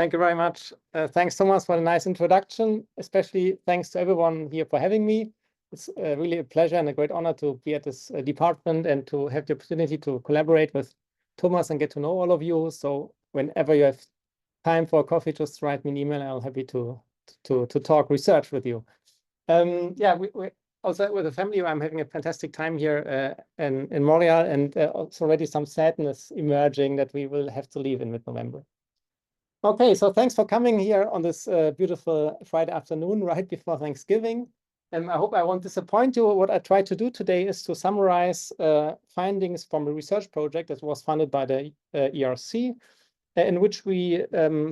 Thank you very much. Thanks, Thomas, for a nice introduction. Especially thanks to everyone here for having me. It's really a pleasure and a great honor to be at this department and to have the opportunity to collaborate with Thomas and get to know all of you. So whenever you have time for a coffee, just write me an email. I'm happy to talk research with you. Yeah, we also with the family, I'm having a fantastic time here in Montreal, and also already some sadness emerging that we will have to leave in mid-November. Okay, so thanks for coming here on this beautiful Friday afternoon, right before Thanksgiving. And I hope I won't disappoint you. What I try to do today is to summarize findings from a research project that was funded by the ERC, in which we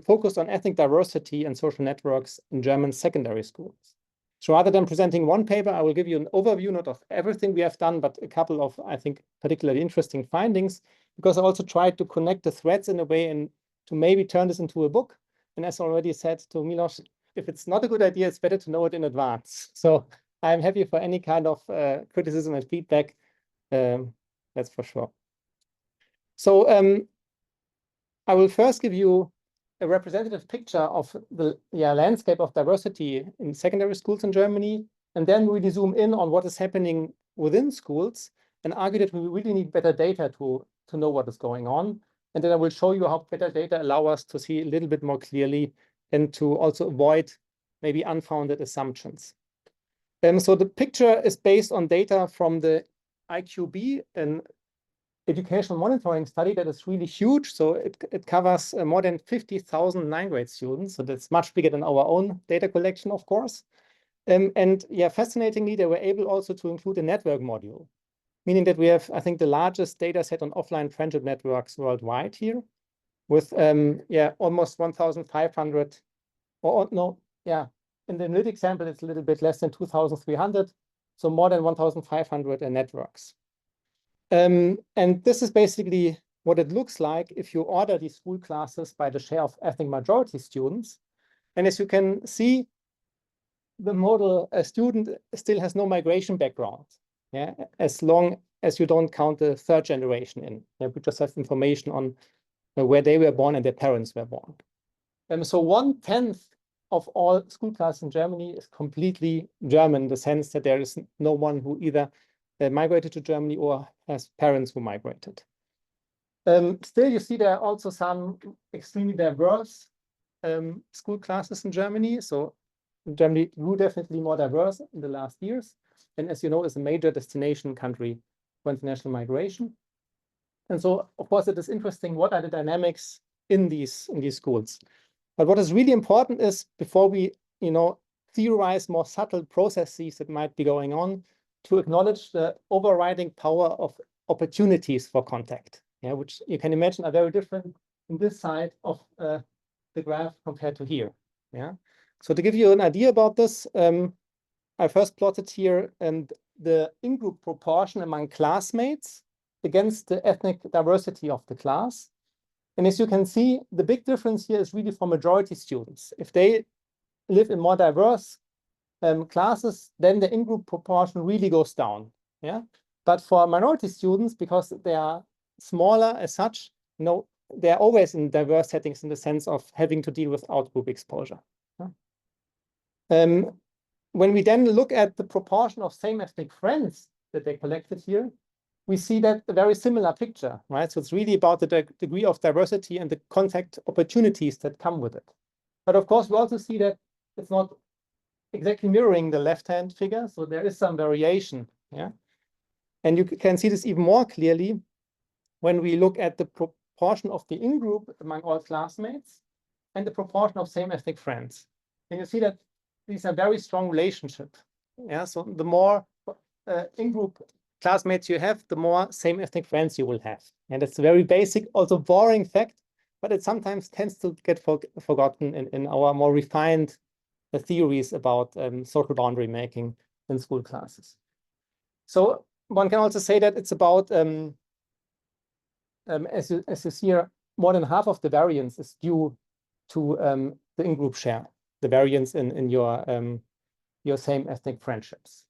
focused on ethnic diversity and social networks in German secondary schools. So rather than presenting one paper, I will give you an overview, not of everything we have done, but a couple of, I think, particularly interesting findings, because I also tried to connect the threads in a way and to maybe turn this into a book. And as I already said to Milos, if it's not a good idea, it's better to know it in advance. So I'm happy for any kind of criticism and feedback, that's for sure. So I will first give you a representative picture of the landscape of diversity in secondary schools in Germany, and then really zoom in on what is happening within schools and argue that we really need better data to know what is going on. And then I will show you how better data allow us to see a little bit more clearly and to also avoid maybe unfounded assumptions. So the picture is based on data from the IQB, an educational monitoring study that is really huge. So it covers more than 50,000 9th grade students. So that's much bigger than our own data collection, of course. And yeah, fascinatingly, they were able also to include a network module, meaning that we have, I think, the largest data set on offline friendship networks worldwide here with, almost 1,500, in the analytic sample, it's a little bit less than 2,300, so more than 1,500 networks. And this is basically what it looks like if you order these school classes by the share of ethnic majority students. And as you can see, the model, a student still has no migration background, as long as you don't count the third generation in. We just have information on where they were born and their parents were born. So 1/10 of all school classes in Germany is completely German, in the sense that there is no one who either migrated to Germany or has parents who migrated. Still, you see there are also some extremely diverse school classes in Germany. So Germany grew definitely more diverse in the last years. And as you know, is a major destination country for international migration. And so, of course, it is interesting, what are the dynamics in these schools? But what is really important is, before we theorize more subtle processes that might be going on, to acknowledge the overriding power of opportunities for contact, which you can imagine are very different in this side of the graph compared to here. So to give you an idea about this, I first plotted here the in-group proportion among classmates against the ethnic diversity of the class. And as you can see, the big difference here is really for majority students. If they live in more diverse classes, then the in-group proportion really goes down. But for minority students, because they are smaller as such, they're always in diverse settings in the sense of having to deal with out-group exposure. When we then look at the proportion of same ethnic friends that they collected here, we see that a very similar picture, right? So it's really about the degree of diversity and the contact opportunities that come with it. But of course, we also see that it's not exactly mirroring the left-hand figure. So there is some variation. And you can see this even more clearly when we look at the proportion of the in-group among all classmates and the proportion of same ethnic friends. And you see that these are very strong relationships. So the more in-group classmates you have, the more same ethnic friends you will have. And it's a very basic, also boring fact, but it sometimes tends to get forgotten in our more refined theories about social boundary making in school classes. So one can also say that it's about, as you see here, more than half of the variance is due to the in-group share, the variance in your same ethnic friendships.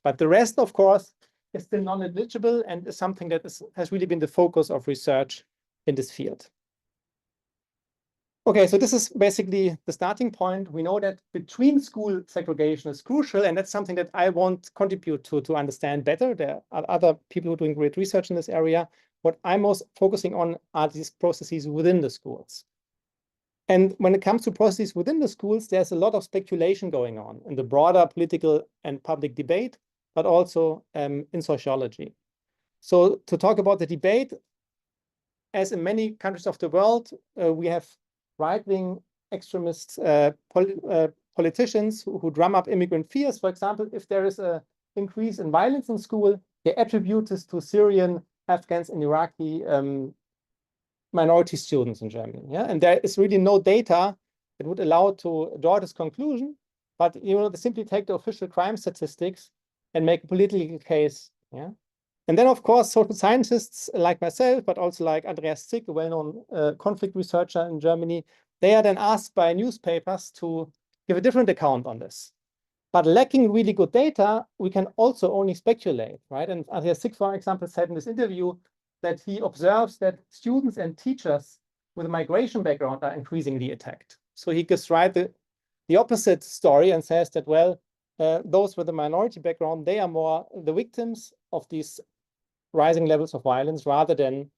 But the rest, of course, is still non-negligible and is something that has really been the focus of research in this field. Okay, so this is basically the starting point. We know that between school segregation is crucial, and that's something that I want to contribute to understand better. There are other people who are doing great research in this area. What I'm most focusing on are these processes within the schools. And when it comes to processes within the schools, there's a lot of speculation going on in the broader political and public debate, but also in sociology. So to talk about the debate, as in many countries of the world, we have right-wing extremist politicians who drum up immigrant fears. For example, if there is an increase in violence in school, they attribute this to Syrian, Afghans, and Iraqi minority students in Germany. Yeah, and there is really no data that would allow to draw this conclusion. But they simply take the official crime statistics and make a political case. Yeah. And then, of course, social scientists like myself, but also like Andreas Zick, a well-known conflict researcher in Germany, they are then asked by newspapers to give a different account on this. But lacking really good data, we can also only speculate, right? And Andreas Zick, for example, said in this interview that he observes that students and teachers with a migration background are increasingly attacked. So he gives the opposite story and says that, well, those with a minority background, they are more the victims of these rising levels of violence rather than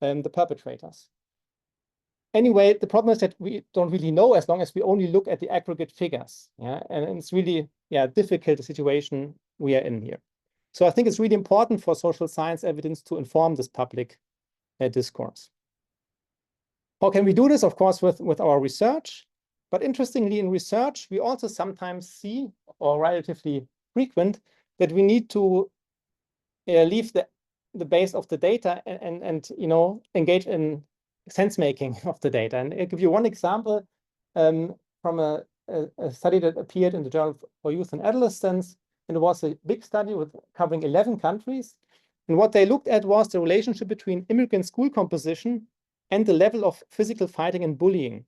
the perpetrators. Anyway, the problem is that we don't really know as long as we only look at the aggregate figures. Yeah, and it's really difficult the situation we are in here. So I think it's really important for social science evidence to inform this public discourse. How can we do this? Of course, with our research. But interestingly, in research, we also sometimes see, or relatively frequent, that we need to leave the base of the data and engage in sense making of the data. And I'll give you one example from a study that appeared in the Journal for Youth and Adolescence. And it was a big study covering 11 countries. And what they looked at was the relationship between immigrant school composition and the level of physical fighting and bullying.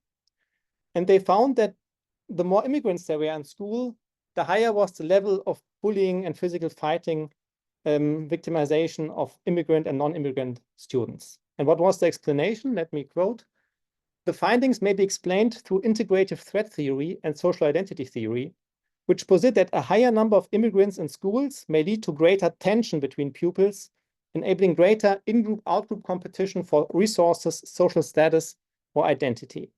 And they found that the more immigrants there were in school, the higher was the level of bullying and physical fighting, victimization of immigrant and non-immigrant students. And what was the explanation? Let me quote. The findings may be explained through integrative threat theory and social identity theory, which posit that a higher number of immigrants in schools may lead to greater tension between pupils, enabling greater in-group, out-group competition for resources, social status, or identity.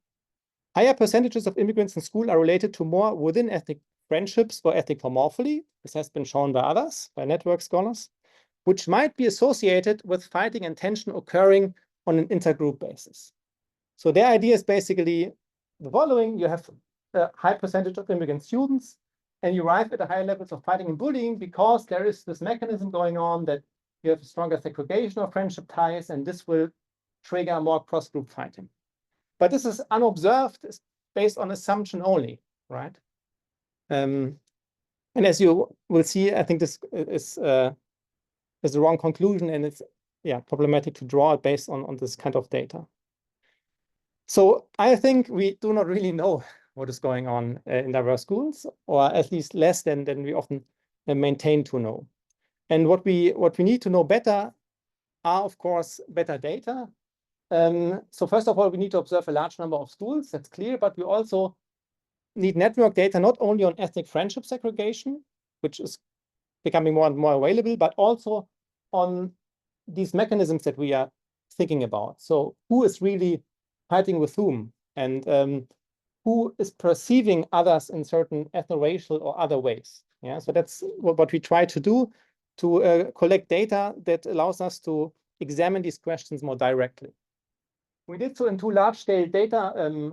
Higher percentages of immigrants in school are related to more within ethnic friendships or ethnic homophily. This has been shown by others, by network scholars, which might be associated with fighting and tension occurring on an intergroup basis. So their idea is basically the following. You have a high percentage of immigrant students, and you arrive at a higher levels of fighting and bullying because there is this mechanism going on that you have a stronger segregation of friendship ties, and this will trigger more cross-group fighting. But this is unobserved, it's based on assumption only, right? And as you will see, I think this is the wrong conclusion, and it's problematic to draw it based on this kind of data. So I think we do not really know what is going on in diverse schools, or at least less than we often maintain to know. And what we need to know better are, of course, better data. So first of all, we need to observe a large number of schools, that's clear, but we also need network data not only on ethnic friendship segregation, which is becoming more and more available, but also on these mechanisms that we are thinking about. So who is really fighting with whom, and who is perceiving others in certain ethno-racial or other ways. Yeah, so that's what we try to do, to collect data that allows us to examine these questions more directly. We did so in 2 large-scale data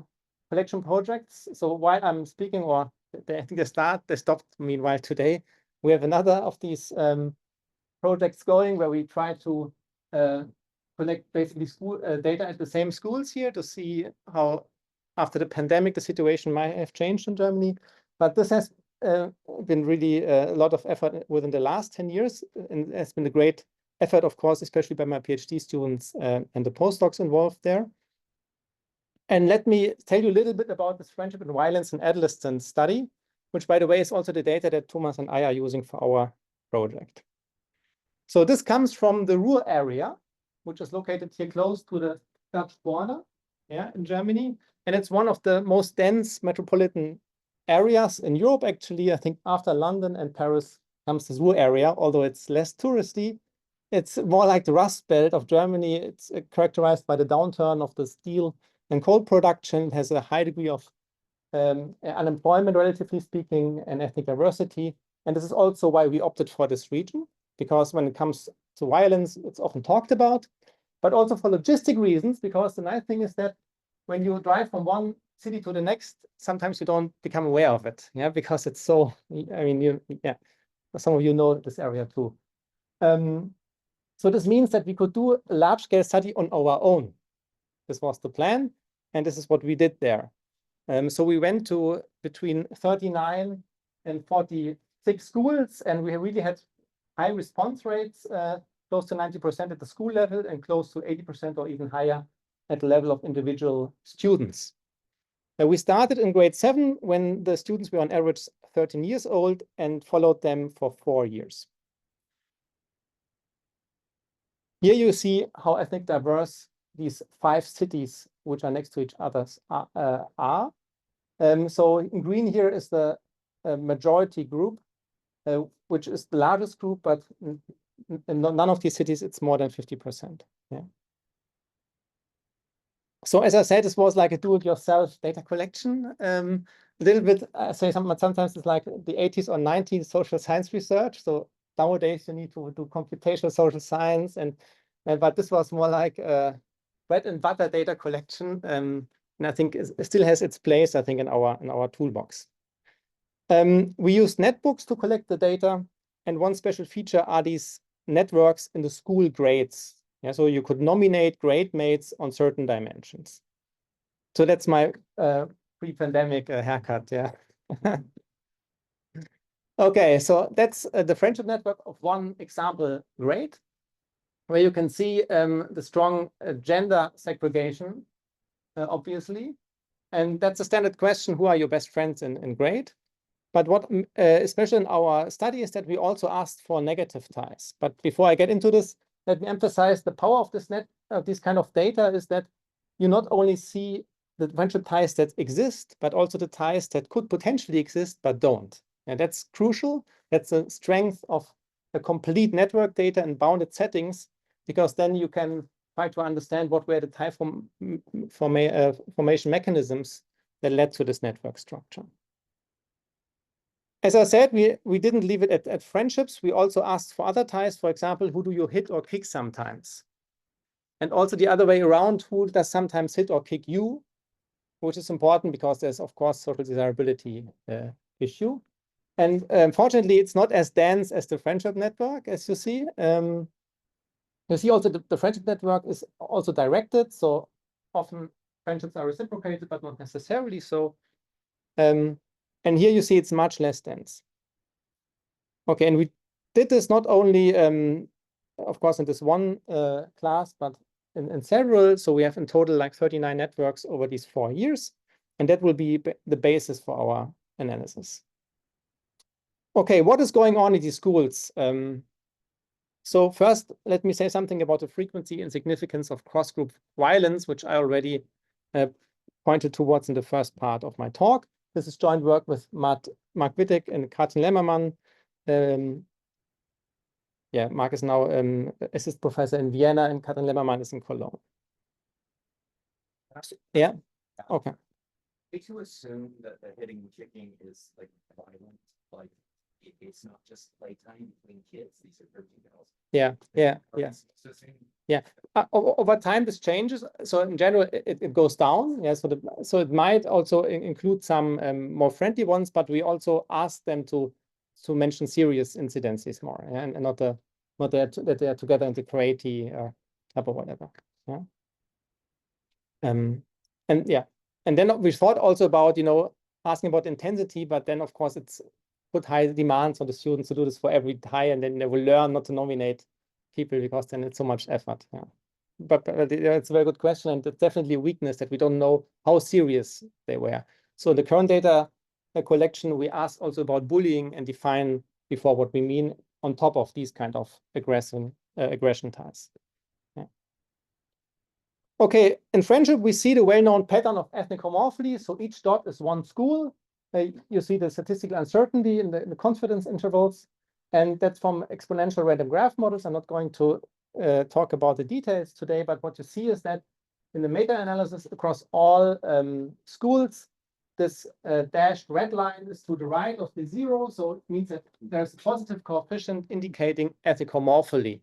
collection projects. So while I'm speaking, or I think they stopped meanwhile today, we have another of these projects going where we try to collect basically school data at the same schools here to see how, after the pandemic, the situation might have changed in Germany. But this has been really a lot of effort within the last 10 years, and has been a great effort, of course, especially by my PhD students and the postdocs involved there. And let me tell you a little bit about this friendship and violence and adolescence study, which, by the way, is also the data that Thomas and I are using for our project. So this comes from the Ruhr area, which is located here close to the Dutch border. yeah, in Germany. And it's one of the most dense metropolitan areas in Europe, actually. I think after London and Paris comes the Ruhr area, although it's less touristy. It's more like the Rust Belt of Germany. It's characterized by the downturn of the steel and coal production. It has a high degree of unemployment, relatively speaking, and ethnic diversity. And this is also why we opted for this region, because when it comes to violence, it's often talked about, but also for logistic reasons, because the nice thing is that when you drive from one city to the next, sometimes you don't become aware of it, yeah, because it's so, I mean, yeah, some of you know this area too. So this means that we could do a large-scale study on our own. This was the plan, and this is what we did there. So we went to between 39 and 46 schools, and we really had high response rates, close to 90% at the school level and close to 80% or even higher at the level of individual students. We started in grade 7 when the students were on average 13 years old and followed them for 4 years. Here you see how ethnic diverse these 5 cities, which are next to each other, are. So in green here is the majority group, which is the largest group, but in none of these cities it's more than 50%. Yeah. So as I said, this was like a do-it-yourself data collection. A little bit, I say sometimes it's like the 80s or 90s social science research. So nowadays you need to do computational social science, but this was more like bread and butter data collection. And I think it still has its place, I think, in our toolbox. We use netbooks to collect the data, and one special feature are these networks in the school grades. Yeah, so you could nominate grade mates on certain dimensions. So that's my pre-pandemic haircut, yeah. Okay, so that's the friendship network of one example grade, where you can see the strong gender segregation, obviously. And that's a standard question, who are your best friends in grade? But what, especially in our study, is that we also asked for negative ties. But before I get into this, let me emphasize the power of this kind of data is that you not only see the friendship ties that exist, but also the ties that could potentially exist but don't. And that's crucial. That's the strength of a complete network data in bounded settings, because then you can try to understand what were the tie formation mechanisms that led to this network structure. As I said, we didn't leave it at friendships. We also asked for other ties. For example, who do you hit or kick sometimes? And also the other way around, who does sometimes hit or kick you? Which is important because there's, of course, social desirability issue. And unfortunately, it's not as dense as the friendship network, as you see. You see also the friendship network is also directed. So often friendships are reciprocated, but not necessarily so. And here you see it's much less dense. Okay, and we did this not only, of course, in this one class, but in several. So we have in total like 39 networks over these 4 years. And that will be the basis for our analysis. Okay, what is going on in these schools? So first, let me say something about the frequency and significance of cross-group violence, which I already pointed towards in the first part of my talk. This is joint work with Mark Wittek and Katrin Lemmermann. Yeah, Mark is now assistant professor in Vienna, and Katrin Lemmermann is in Cologne. Yeah, okay. Did you assume that the hitting and kicking is like violent? Like it's not just playtime between kids, these are 13-year-olds. Yeah. Yeah. Over time, this changes. So in general, it goes down. Yeah. So it might also include some more friendly ones, but we also ask them to mention serious incidences more, yeah? And not that they are together in the karate type or whatever. Yeah. And yeah. And then we thought also about, asking about intensity, but then of course it's put high demands on the students to do this for every tie, and then they will learn not to nominate people because then it's so much effort. Yeah. But it's a very good question, and it's definitely a weakness that we don't know how serious they were. So in the current data collection, we asked also about bullying and define before what we mean on top of these kind of aggression ties. Yeah. Okay, in friendship, we see the well-known pattern of ethnic homophily. So each dot is one school. You see the statistical uncertainty in the confidence intervals. And that's from exponential random graph models. I'm not going to talk about the details today, but what you see is that in the meta-analysis across all schools, this dashed red line is to the right of the zero. So it means that there's a positive coefficient indicating ethnic homophily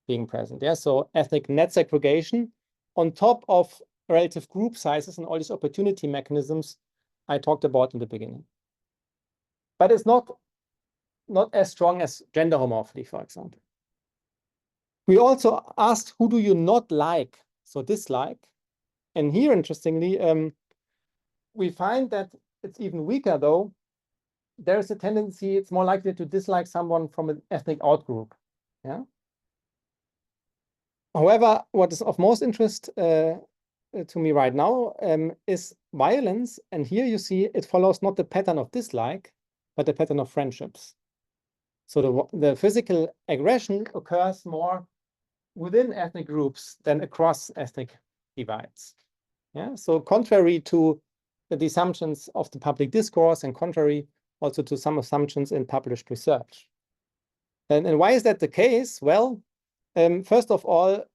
being present. Yeah, so ethnic net segregation on top of relative group sizes and all these opportunity mechanisms I talked about in the beginning. But it's not as strong as gender homophily, for example. We also asked, who do you not like, so dislike? And here, interestingly, we find that it's even weaker, though. There's a tendency, it's more likely to dislike someone from an ethnic outgroup. Yeah. However, what is of most interest to me right now is violence. And here you see it follows not the pattern of dislike, but the pattern of friendships. So the physical aggression occurs more within ethnic groups than across ethnic divides. Yeah. So contrary to the assumptions of the public discourse and contrary also to some assumptions in published research. And why is that the case? Well, first of all,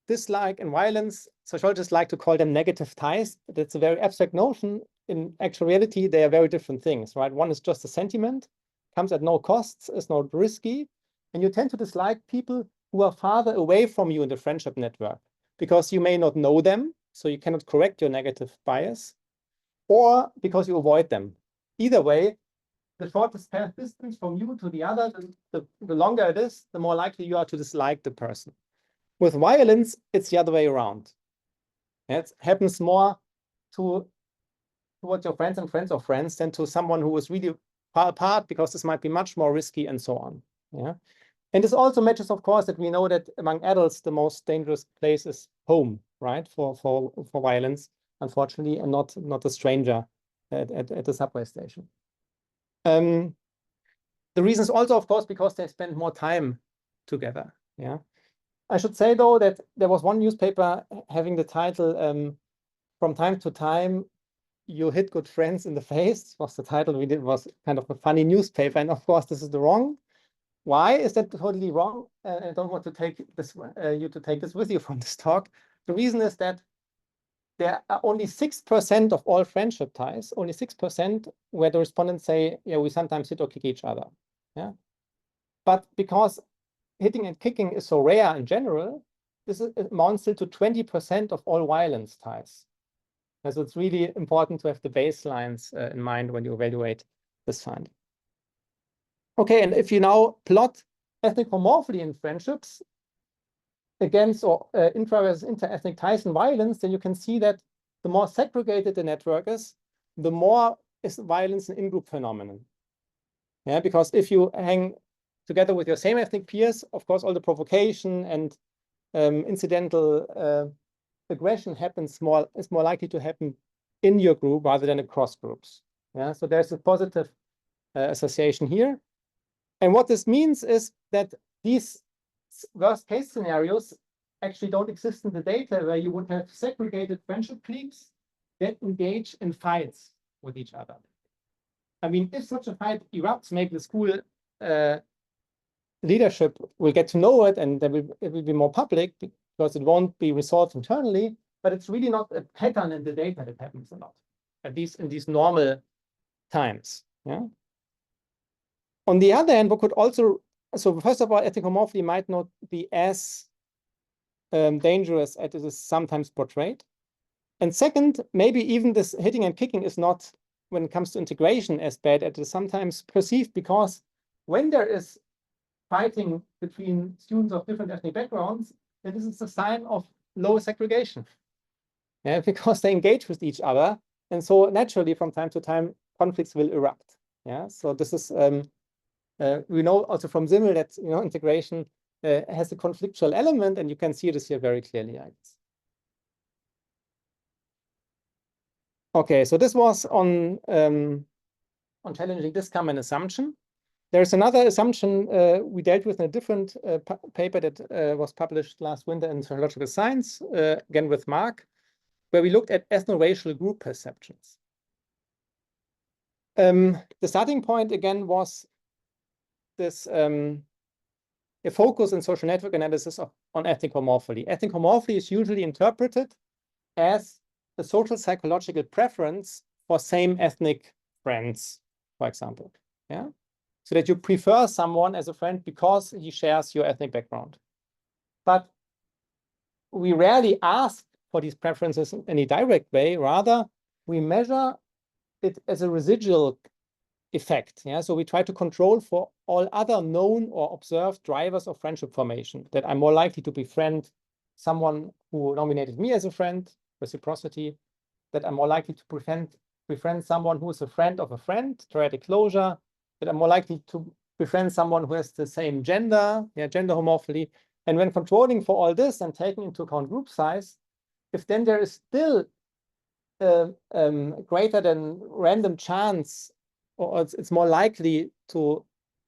dislike and violence, sociologists like to call them negative ties. That's a very abstract notion. In actual reality, they are very different things, right? One is just a sentiment, comes at no costs, is not risky, and you tend to dislike people who are farther away from you in the friendship network because you may not know them, so you cannot correct your negative bias, or because you avoid them. Either way, the shortest path distance from you to the other, the longer it is, the more likely you are to dislike the person. With violence, it's the other way around. It happens more towards your friends and friends of friends than to someone who is really far apart, because this might be much more risky and so on. Yeah. And this also matches, of course, that we know that among adults, the most dangerous place is home, right? For violence, unfortunately, and not a stranger at the subway station. The reason is also, of course, because they spend more time together. Yeah. I should say, though, that there was one newspaper having the title, "From time to time, you hit good friends in the face," was the title we did. Was kind of a funny newspaper. And of course, this is the wrong. Why is that totally wrong? I don't want to take this, you to take this with you from this talk. The reason is that there are only 6% of all friendship ties, only 6% where the respondents say, yeah, we sometimes hit or kick each other. Yeah. But because hitting and kicking is so rare in general, this amounts still to 20% of all violence ties. And so it's really important to have the baselines in mind when you evaluate this finding. Okay, and if you now plot ethnic homophily in friendships against or intra versus inter-ethnic ties and violence, then you can see that the more segregated the network is, the more is violence an in-group phenomenon. Yeah, because if you hang together with your same ethnic peers, of course, all the provocation and incidental aggression is more likely to happen in your group rather than across groups. Yeah, so there's a positive association here. And what this means is that these worst case scenarios actually don't exist in the data, where you would have segregated friendship cliques that engage in fights with each other. I mean, if such a fight erupts, maybe the school leadership will get to know it, and it will be more public because it won't be resolved internally, but it's really not a pattern in the data that happens a lot, at least in these normal times. Yeah. On the other hand, what could also, so first of all, ethnic homophily might not be as dangerous as it is sometimes portrayed. And second, maybe even this hitting and kicking is not, when it comes to integration, as bad as it is sometimes perceived, because when there is fighting between students of different ethnic backgrounds, then this is a sign of low segregation. Yeah, because they engage with each other. And so naturally, from time to time, conflicts will erupt. Yeah, so this is, we know also from Simmel that integration has a conflictual element, and you can see this here very clearly, I guess. Okay, so this was on challenging this common assumption. There's another assumption we dealt with in a different paper that was published last winter in Sociological Science, again with Mark, where we looked at ethno-racial group perceptions. The starting point, again, was this a focus in social network analysis on ethnic homophily. Ethnic homophily is usually interpreted as a social psychological preference for same ethnic friends, for example. Yeah. So that you prefer someone as a friend because he shares your ethnic background. But we rarely ask for these preferences in any direct way. Rather, we measure it as a residual effect. Yeah? So we try to control for all other known or observed drivers of friendship formation, that I'm more likely to befriend someone who nominated me as a friend, reciprocity, that I'm more likely to befriend someone who is a friend of a friend, triadic closure, that I'm more likely to befriend someone who has the same gender, gender homophily. And when controlling for all this and taking into account group size, if then there is still greater than random chance, or it's more likely to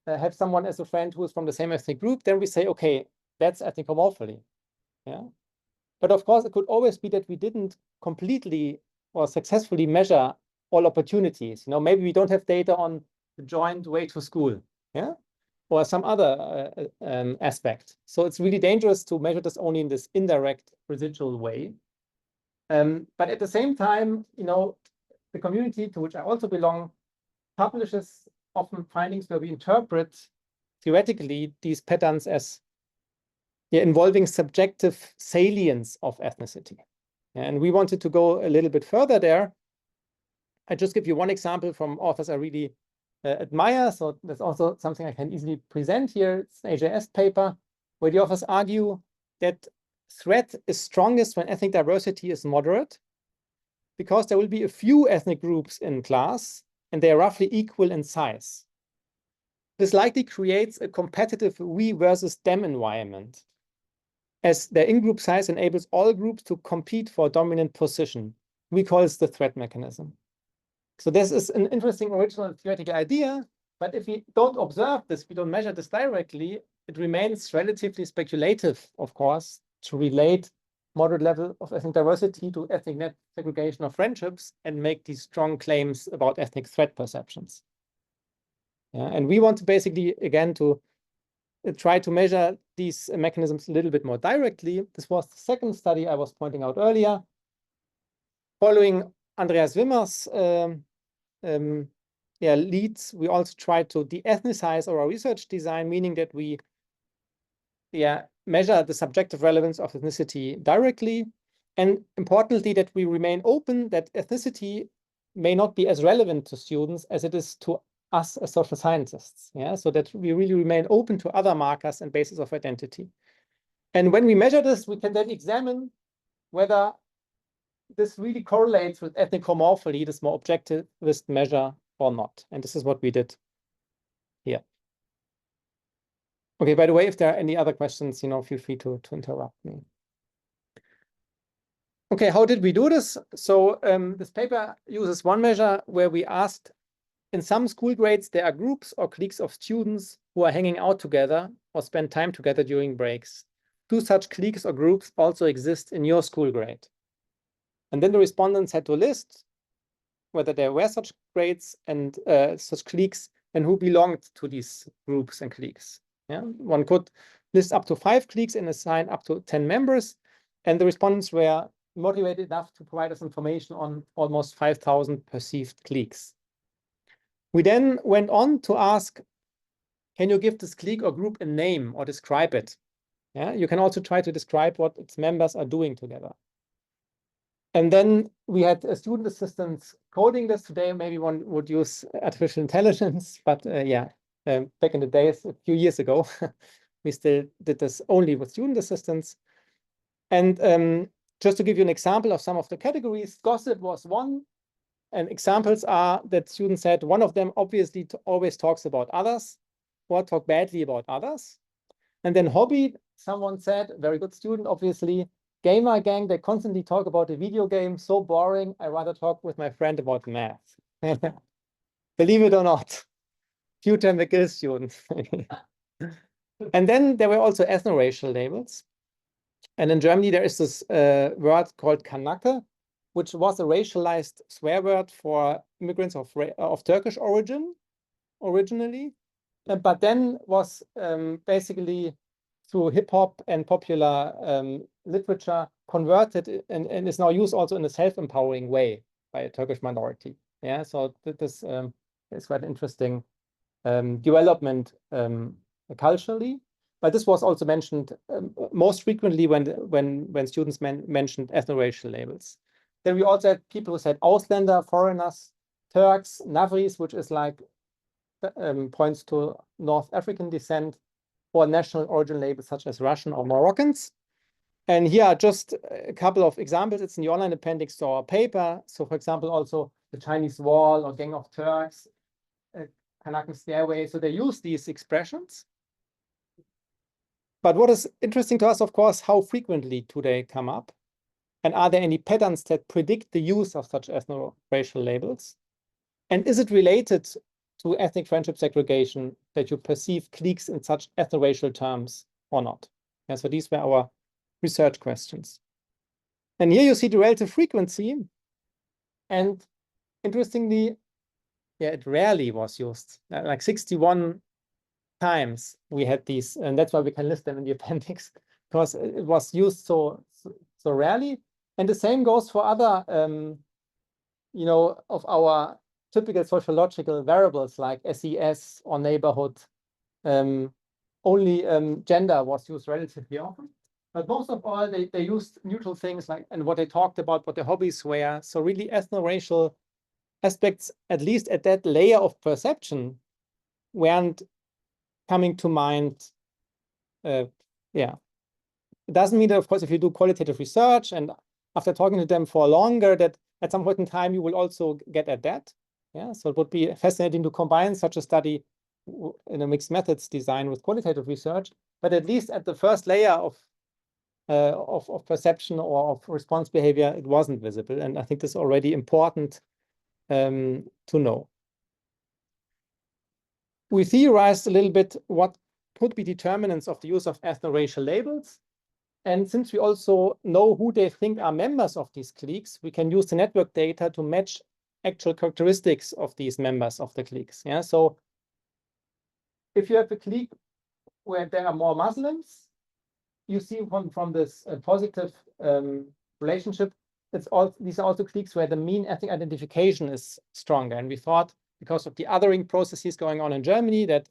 have someone as a friend who is from the same ethnic group, then we say, okay, that's ethnic homophily. Yeah. But of course, it could always be that we didn't completely or successfully measure all opportunities. Maybe we don't have data on the joint way to school, yeah, or some other aspect. So it's really dangerous to measure this only in this indirect residual way. But at the same time, the community to which I also belong publishes often findings where we interpret theoretically these patterns as involving subjective salience of ethnicity. And we wanted to go a little bit further there. I just give you one example from authors I really admire. So that's also something I can easily present here. It's an AJS paper where the authors argue that threat is strongest when ethnic diversity is moderate, because there will be a few ethnic groups in class and they are roughly equal in size. This likely creates a competitive we versus them environment, as their in-group size enables all groups to compete for a dominant position. We call this the threat mechanism. So this is an interesting original theoretical idea, but if we don't observe this, we don't measure this directly, it remains relatively speculative, of course, to relate moderate level of ethnic diversity to ethnic net segregation of friendships and make these strong claims about ethnic threat perceptions. Yeah, and we want to basically, again, to try to measure these mechanisms a little bit more directly. This was the second study I was pointing out earlier. Following Andreas Wimmer's leads, we also try to de-ethnicize our research design, meaning that we measure the subjective relevance of ethnicity directly, and importantly, that we remain open that ethnicity may not be as relevant to students as it is to us as social scientists. Yeah, so that we really remain open to other markers and bases of identity. And when we measure this, we can then examine whether this really correlates with ethnic homophily, this more objectivist measure, or not. And this is what we did here. Okay, by the way, if there are any other questions, feel free to interrupt me. Okay, how did we do this? So this paper uses one measure where we asked, in some school grades, there are groups or cliques of students who are hanging out together or spend time together during breaks. Do such cliques or groups also exist in your school grade? And then the respondents had to list whether there were such grades and such cliques and who belonged to these groups and cliques. Yeah? One could list up to 5 cliques and assign up to 10 members. And the respondents were motivated enough to provide us information on almost 5,000 perceived cliques. We then went on to ask, can you give this clique or group a name or describe it? Yeah, you can also try to describe what its members are doing together. And then we had student assistants coding this. Today, maybe one would use artificial intelligence, but back in the days, a few years ago, we still did this only with student assistants. And just to give you an example of some of the categories, gossip was one. And examples are that students said one of them obviously always talks about others or talk badly about others. And then hobby, someone said, very good student, obviously. Gamer gang, they constantly talk about the video game, so boring, I rather talk with my friend about math. Believe it or not. future McGill students. And then there were also ethno-racial labels. And in Germany, there is this word called Kanake, which was a racialized swear word for immigrants of Turkish origin originally, but then was basically through hip hop and popular literature converted and is now used also in a self-empowering way by a Turkish minority. Yeah, so this is quite an interesting development culturally. But this was also mentioned most frequently when students mentioned ethno-racial labels. Then we also had people who said Ausländer, foreigners, Turks, Navris, which is like points to North African descent, or national origin labels such as Russian or Moroccans. And here are just a couple of examples. It's in the online appendix to our paper. So for example, also the Chinese Wall or Gang of Turks, Kanaken Stairway. So they use these expressions. But what is interesting to us, of course, how frequently do they come up? And are there any patterns that predict the use of such ethno-racial labels? And is it related to ethnic friendship segregation that you perceive cliques in such ethno-racial terms or not? Yeah, so these were our research questions. And here you see the relative frequency. And interestingly, yeah, it rarely was used. Like 61 times we had these, and that's why we can list them in the appendix, because it was used so rarely. And the same goes for other, you know, of our typical sociological variables like SES or neighborhood. Only gender was used relatively often. But most of all, they used neutral things like, and what they talked about, what their hobbies were. So really ethno-racial aspects, at least at that layer of perception, weren't coming to mind. Yeah. It doesn't mean that, of course, if you do qualitative research and after talking to them for longer, that at some point in time, you will also get at that. Yeah, so it would be fascinating to combine such a study in a mixed methods design with qualitative research, but at least at the first layer of perception or of response behavior, it wasn't visible. And I think this is already important to know. We theorized a little bit what could be determinants of the use of ethno-racial labels. And since we also know who they think are members of these cliques, we can use the network data to match actual characteristics of these members of the cliques. Yeah, so if you have a clique where there are more Muslims, you see from this positive relationship, these are also cliques where the mean ethnic identification is stronger. And we thought, because of the othering processes going on in Germany, that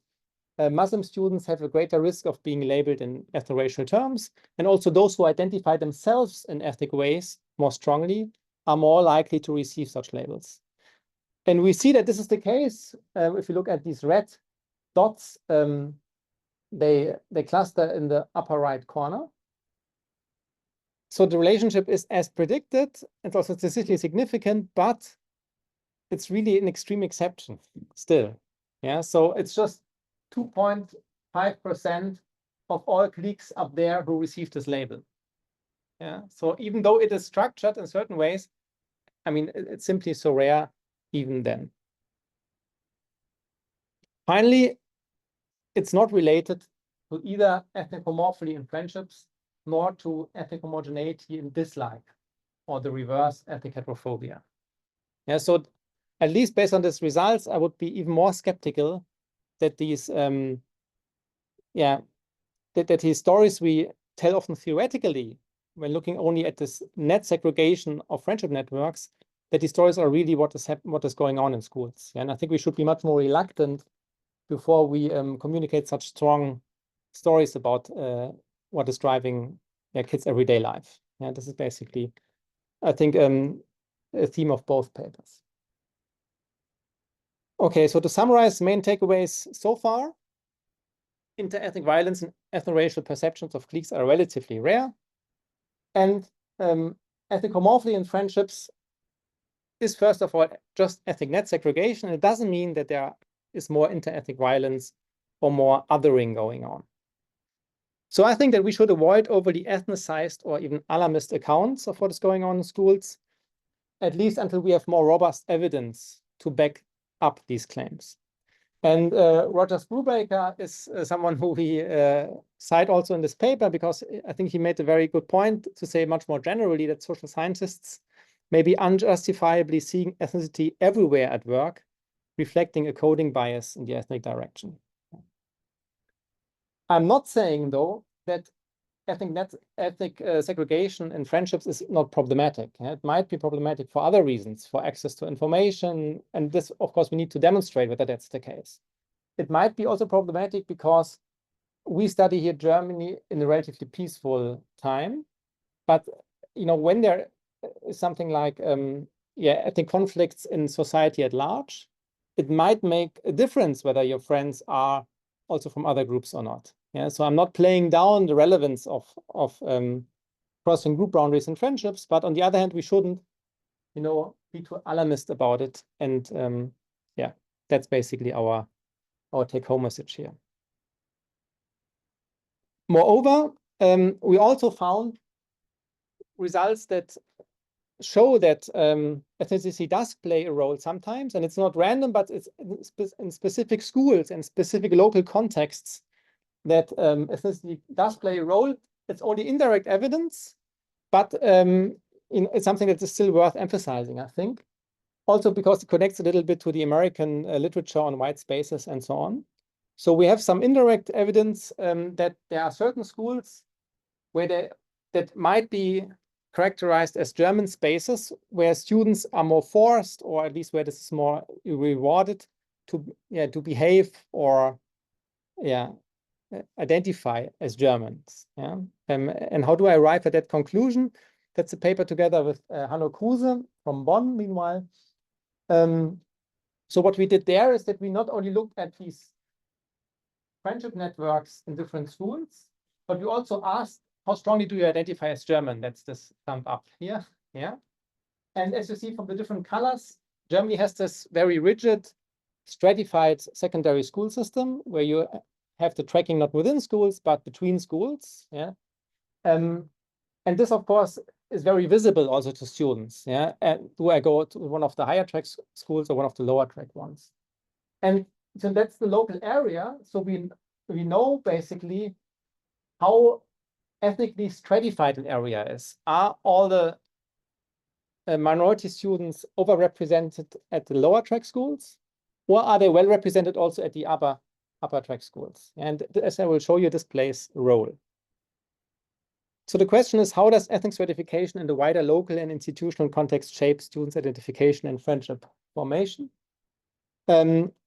Muslim students have a greater risk of being labeled in ethno-racial terms. And also those who identify themselves in ethnic ways more strongly are more likely to receive such labels. And we see that this is the case. If you look at these red dots, they cluster in the upper right corner. So the relationship is as predicted. It's also statistically significant, but it's really an extreme exception still. Yeah, so it's just 2.5% of all cliques up there who receive this label. Yeah, so even though it is structured in certain ways, I mean, it's simply so rare even then. Finally, it's not related to either ethnic homophilia in friendships nor to ethnic homogeneity in dislike, or the reverse, ethnic heterophobia. Yeah, so at least based on these results, I would be even more skeptical that these that these stories we tell often theoretically, when looking only at this net segregation of friendship networks, that these stories are really what is going on in schools. Yeah? And I think we should be much more reluctant before we communicate such strong stories about what is driving kids' everyday life. Yeah, this is basically, I think, a theme of both papers. Okay, so to summarize main takeaways so far, inter-ethnic violence and ethno-racial perceptions of cliques are relatively rare. And ethnic homophilia in friendships is, first of all, just ethnic net segregation. It doesn't mean that there is more inter-ethnic violence or more othering going on. So I think that we should avoid overly ethnicized or even alarmist accounts of what is going on in schools, at least until we have more robust evidence to back up these claims. And Roger Brubaker is someone who we cite also in this paper, because I think he made a very good point to say much more generally that social scientists may be unjustifiably seeing ethnicity everywhere at work, reflecting a coding bias in the ethnic direction. I'm not saying, though, that ethnic segregation in friendships is not problematic. It might be problematic for other reasons, for access to information. And this, of course, we need to demonstrate whether that's the case. It might be also problematic because we study here Germany in a relatively peaceful time. But, when there is something like ethnic conflicts in society at large, it might make a difference whether your friends are also from other groups or not. Yeah, so I'm not playing down the relevance of crossing group boundaries in friendships, but on the other hand, we shouldn't, be too alarmist about it. And that's basically our take-home message here. Moreover, we also found results that show that ethnicity does play a role sometimes, and it's not random, but it's in specific schools and specific local contexts that ethnicity does play a role. It's only indirect evidence, but it's something that is still worth emphasizing, I think. Also because it connects a little bit to the American literature on white spaces and so on. So we have some indirect evidence that there are certain schools where that might be characterized as German spaces, where students are more forced, or at least where this is more rewarded, to behave or identify as Germans. And how do I arrive at that conclusion? That's a paper together with Hanno Kruse from Bonn, meanwhile. So what we did there is that we not only looked at these friendship networks in different schools, but we also asked, how strongly do you identify as German? That's this thumb up here. And as you see from the different colors, Germany has this very rigid, stratified secondary school system where you have the tracking not within schools, but between schools. And this, of course, is very visible also to students. And do I go to one of the higher track schools or one of the lower track ones? And so that's the local area. So we know basically how ethnically stratified an area is. Are all the minority students overrepresented at the lower track schools, or are they well represented also at the upper track schools? And as I will show you, this plays a role. So the question is, how does ethnic stratification in the wider local and institutional context shape students' identification and friendship formation?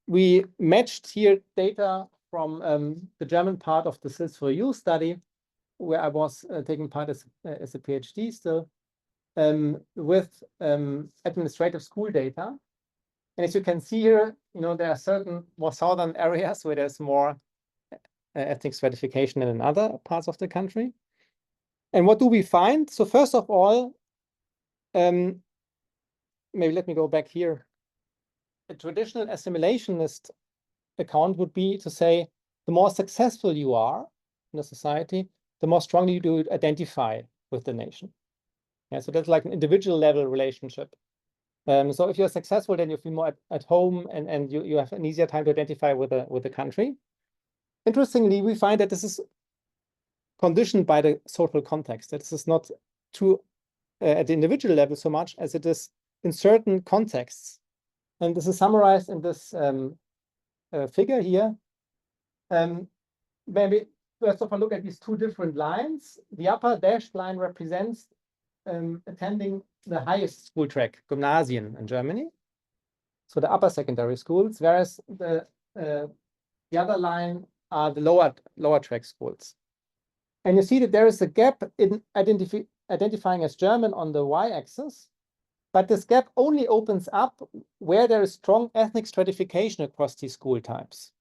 We matched here data from the German part of the SILS for You study, where I was taking part as a PhD still, with administrative school data. And as you can see here, there are certain more southern areas where there's more ethnic stratification than in other parts of the country. And what do we find? So first of all, maybe let me go back here. A traditional assimilationist account would be to say, the more successful you are in a society, the more strongly you do identify with the nation. So that's like an individual level relationship. So if you're successful, then you feel more at home, and you have an easier time to identify with the country. Interestingly, we find that this is conditioned by the social context. That this is not true at the individual level so much as it is in certain contexts. And this is summarized in this figure here. Maybe first of all, look at these two different lines. The upper dashed line represents attending the highest school track, Gymnasien in Germany. So the upper secondary schools, whereas the other line are the lower track schools. And you see that there is a gap in identifying as German on the y-axis, but this gap only opens up where there is strong ethnic stratification across these school types.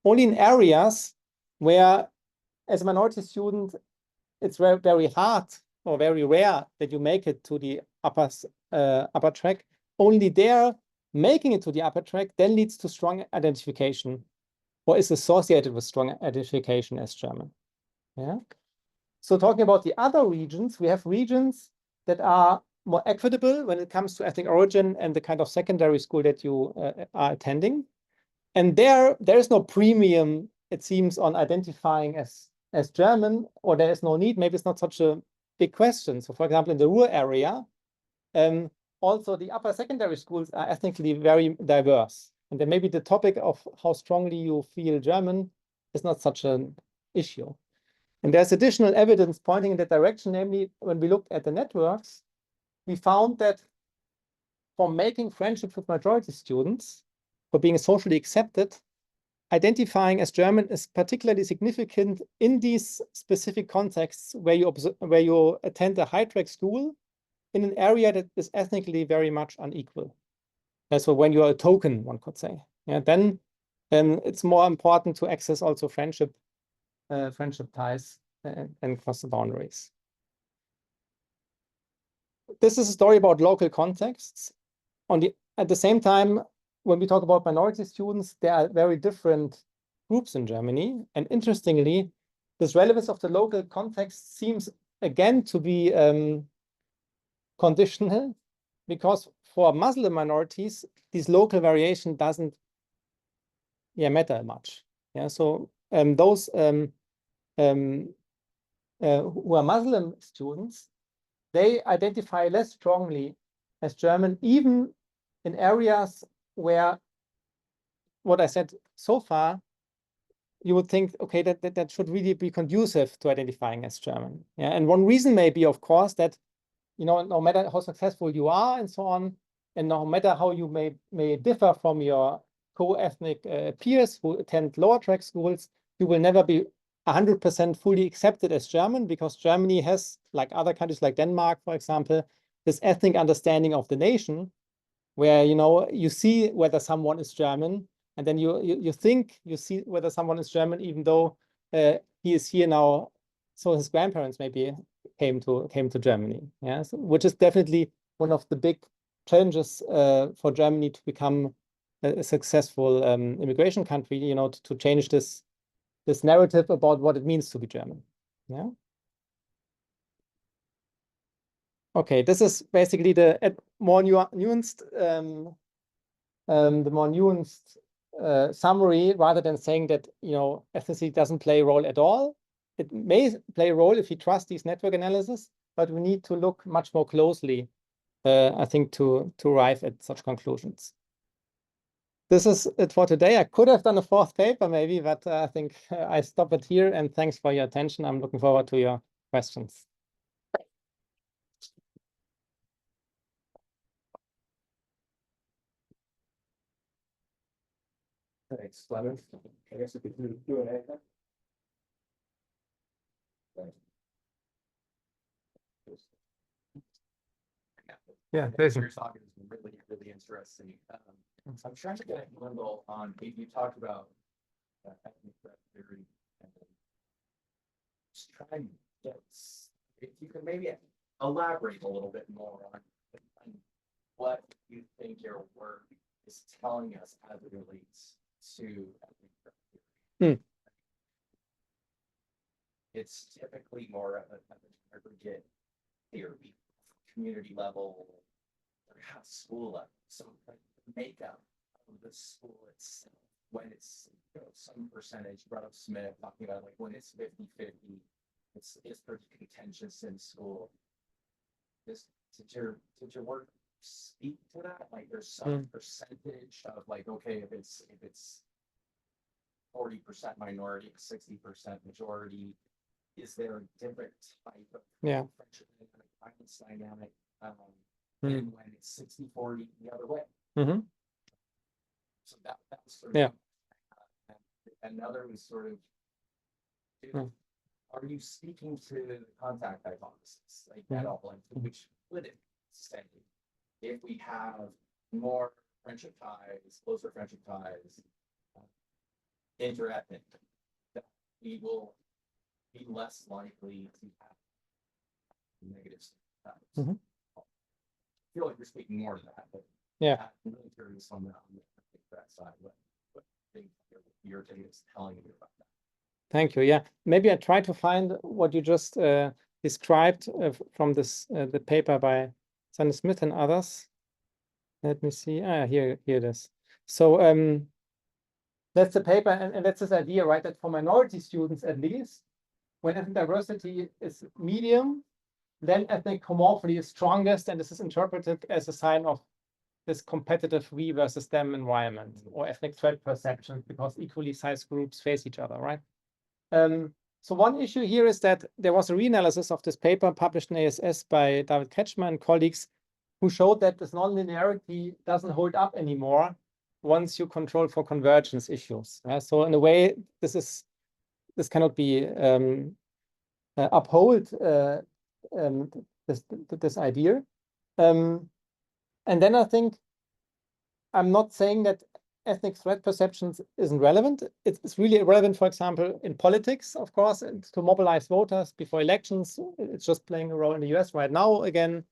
Only in areas where, as a minority student, it's very, very hard or very rare that you make it to the upper track. Only there, making it to the upper track then leads to strong identification, or is associated with strong identification as German. So talking about the other regions, we have regions that are more equitable when it comes to ethnic origin and the kind of secondary school that you are attending. And there is no premium, it seems, on identifying as German, or there is no need. Maybe it's not such a big question. So, for example, in the rural area, also the upper secondary schools are ethnically very diverse. And then maybe the topic of how strongly you feel German is not such an issue. And there's additional evidence pointing in that direction. Namely, when we looked at the networks, we found that for making friendships with majority students, for being socially accepted, identifying as German is particularly significant in these specific contexts where you attend a high-track school in an area that is ethnically very much unequal. So when you are a token, one could say, then it's more important to access also friendship ties and cross the boundaries. This is a story about local contexts. At the same time, when we talk about minority students, there are very different groups in Germany. And interestingly, this relevance of the local context seems again to be conditional, because for Muslim minorities, this local variation doesn't matter much. So those who are Muslim students, they identify less strongly as German, even in areas where, what I said so far, you would think, okay, that should really be conducive to identifying as German. And one reason may be, of course, that no matter how successful you are and so on, and no matter how you may differ from your co-ethnic peers who attend lower track schools, you will never be 100% fully accepted as German, because Germany has, like other countries like Denmark, for example, this ethnic understanding of the nation, where you see whether someone is German, and then you think you see whether someone is German, even though he is here now. So his grandparents maybe came to Germany, so, which is definitely one of the big challenges for Germany to become a successful immigration country. To change this narrative about what it means to be German. Okay, this is basically the more nuanced summary, rather than saying that ethnicity doesn't play a role at all. It may play a role if you trust these network analysis, but we need to look much more closely, I think, to arrive at such conclusions. This is it for today. I could have done a fourth paper maybe, but I think I stop it here, and thanks for your attention. I'm looking forward to your questions. Thanks, Clemens. I guess we could do Q&A then. Yeah, your talk is really, really interesting. I'm trying to get a handle on, you talked about ethnic theory, and just try and get, if you can maybe elaborate a little bit more on what you think your work is telling us as it relates to ethnic theory. It's typically more of an aggregate theory, community level, perhaps school level. So the makeup of the school itself, when it's some percentage, brought up Smith talking about like when it's 50-50, it's pretty contentious in school. Did your work speak to that? Like there's some percentage of like, okay, if it's 40% minority, 60% majority, is there a different type of friendship violence dynamic and when it's 60-40 the other way? So that was sort of another was sort of are you speaking to the contact hypothesis like at all, like which would it say if we have more friendship ties, closer friendship ties, interethnic, that we will be less likely to have negative ties. I feel like you're speaking more to that, but I'm really curious on that side. What your data is telling you about that? Thank you. Maybe I try to find what you just described from this the paper by Sandy Smith and others. Let me see. Here it is. So that's the paper, and that's this idea, right? That for minority students, at least, when ethnic diversity is medium, then ethnic homophoby is strongest, and this is interpreted as a sign of this competitive we versus them environment or ethnic threat perception, because equally sized groups face each other, right? So one issue here is that there was a reanalysis of this paper published in ASS by David Kretschmer and colleagues, who showed that this nonlinearity doesn't hold up anymore once you control for convergence issues. So in a way, this cannot be uphold this idea. And then I think I'm not saying that ethnic threat perceptions isn't relevant. It's really relevant, for example, in politics, of course, to mobilize voters before elections. It's just playing a role in the US right now again.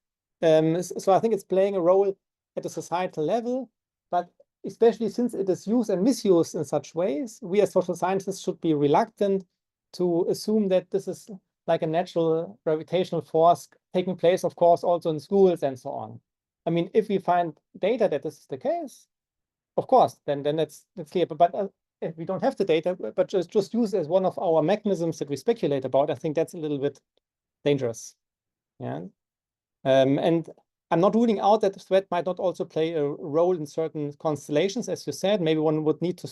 So I think it's playing a role at a societal level, but especially since it is used and misused in such ways, we as social scientists should be reluctant to assume that this is like a natural gravitational force taking place, of course, also in schools and so on. I mean, if we find data that this is the case, of course, then that's clear. But if we don't have the data, but just use as one of our mechanisms that we speculate about, I think that's a little bit dangerous. Yeah. And I'm not ruling out that the threat might not also play a role in certain constellations, as you said. Maybe one would need to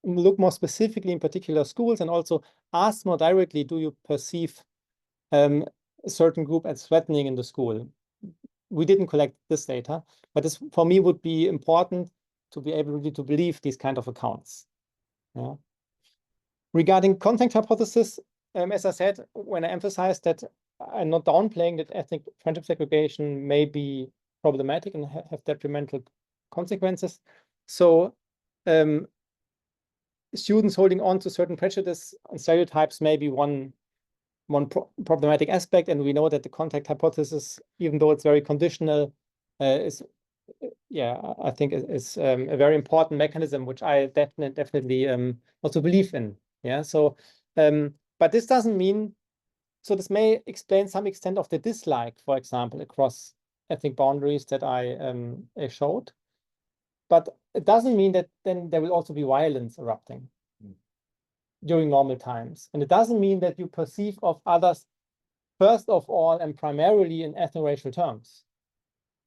look more specifically in particular schools and also ask more directly, do you perceive a certain group as threatening in the school? We didn't collect this data, but this for me would be important to be able really to believe these kind of accounts. Yeah. Regarding content hypothesis, as I said, when I emphasized that I'm not downplaying that ethnic friendship segregation may be problematic and have detrimental consequences. So students holding on to certain prejudice and stereotypes may be one problematic aspect, and we know that the contact hypothesis, even though it's very conditional, is, yeah, I think is a very important mechanism, which I definitely also believe in. Yeah, so but this doesn't mean, so this may explain some extent of the dislike, for example, across ethnic boundaries that I showed, but it doesn't mean that then there will also be violence erupting during normal times. And it doesn't mean that you perceive of others, first of all, and primarily in ethno-racial terms.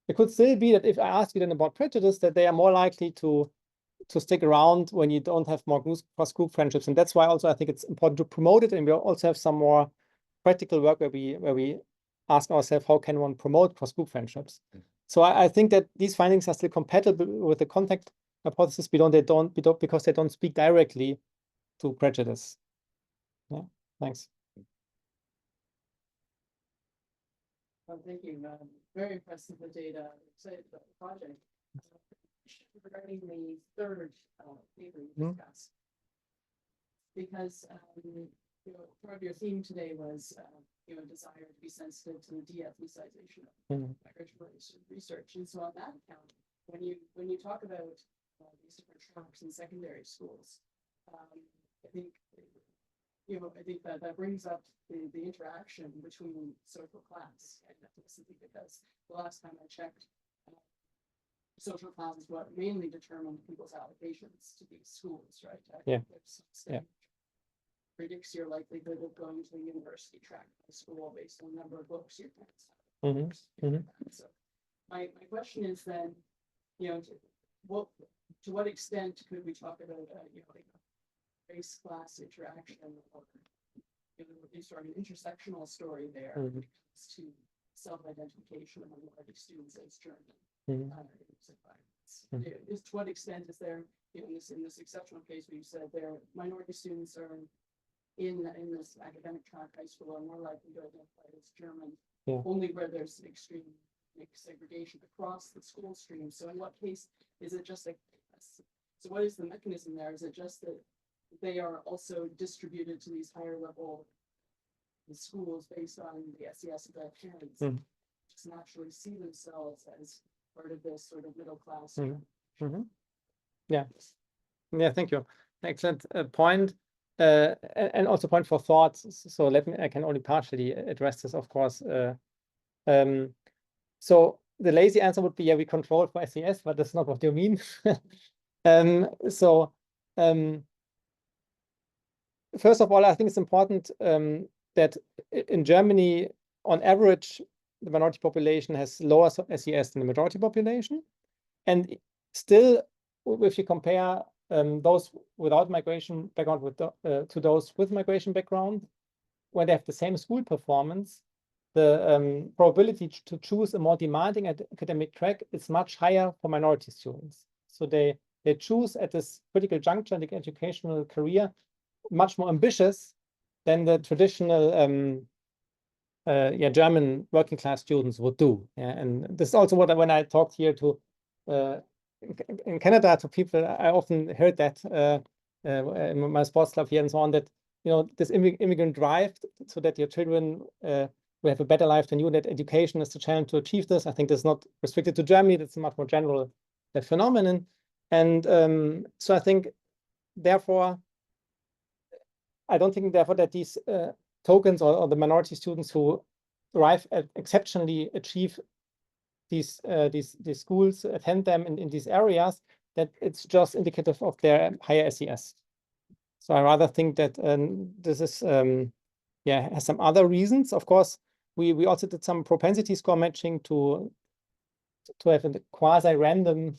It could still be that if I ask you then about prejudice, that they are more likely to stick around when you don't have more cross-group friendships. And that's why also I think it's important to promote it. And we also have some more practical work where we ask ourselves, how can one promote cross-group friendships? So I think that these findings are still compatible with the contact hypothesis, because they don't speak directly to prejudice. Yeah, thanks. Thank you. Very impressive with the data. Excited about the project. Regarding the third paper you discussed, because part of your theme today was desire to be sensitive to the de-ethnicization of migratory research, and so on that account, when you talk about these different tracks in secondary schools, I think that brings up the interaction between social class and ethnicity, because the last time I checked, social class is what mainly determined people's allocations to these schools, right? Predicts your likelihood of going to a university track high school based on the number of books your parents have. So my question is then, to what extent could we talk about like race class interaction, or sort of an intersectional story there when it comes to self-identification among minority students as German. Is to what extent is there in this exceptional case where you said there minority students are in this academic track high school are more likely to identify as German, only where there's extreme segregation across the school stream. So in what case is it just like, so what is the mechanism there? Is it just that they are also distributed to these higher level schools based on the SES of their parents, just naturally see themselves as part of this sort of middle class? Yeah, thank you. Excellent point. And also point for thought. So I can only partially address this, of course. So the lazy answer would be, yeah, we control for SES, but that's not what you mean. So First of all, I think it's important that in Germany, on average, the minority population has lower SES than the majority population. And still, if you compare those without migration background with to those with migration background, when they have the same school performance, the probability to choose a more demanding academic track is much higher for minority students. So they choose at this critical juncture in the educational career much more ambitious than the traditional German working class students would do. Yeah, and this is also what when I talked here to in Canada to people, I often heard that in my sports club here and so on, that this immigrant drive so that your children will have a better life than you, that education is the channel to achieve this. I think this is not restricted to Germany. That's a much more general phenomenon. And so I think, therefore, I don't think, therefore, that these tokens or the minority students who arrive at exceptionally achieve these schools, attend them in these areas, that it's just indicative of their higher SES. So I rather think that this is, has some other reasons. Of course, we also did some propensity score matching to have a quasi-random.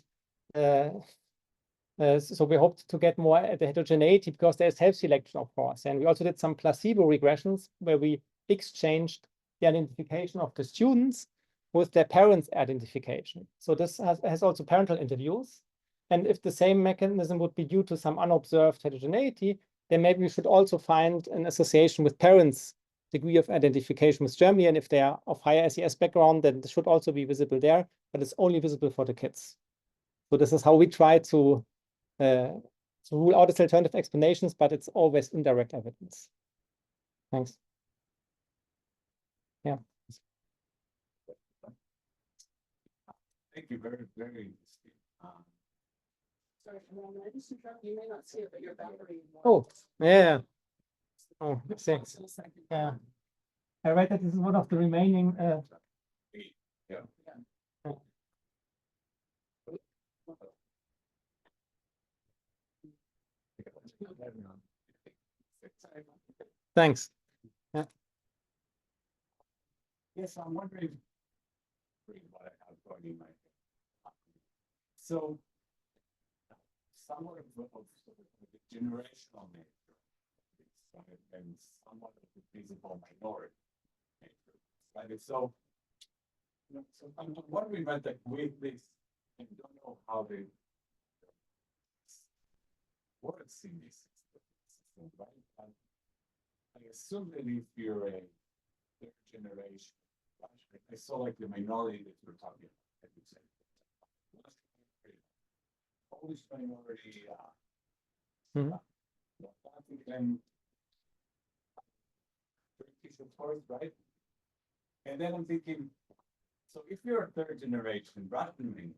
So we hoped to get more at the heterogeneity because there's self-selection, of course. And we also did some placebo regressions where we exchanged the identification of the students with their parents' identification. So this has also parental interviews. And if the same mechanism would be due to some unobserved heterogeneity, then maybe we should also find an association with parents' degree of identification with Germany. And if they are of higher SES background, then this should also be visible there, but it's only visible for the kids. So this is how we try to rule out its alternative explanations, but it's always indirect evidence. Thanks. Yeah. Thank you. Very, very interesting. Sorry, I just interrupt. You may not see it, but your battery. Oh, yeah. Oh, let's see. Yeah. I read that this is one of the remaining. Yeah. Thanks. Yeah. Yes, I'm wondering what I have going in my head. So, somewhat of the generational nature, and somewhat of the visible minority nature, right? So, so I'm wondering about that with this, and don't know how they works in this system, right? I assume that if you're a third generation, I saw like the minority that you're talking about, as you said. Polish minority, and Turkish, of course, right? And then I'm thinking, so if you're a third generation Russian minority,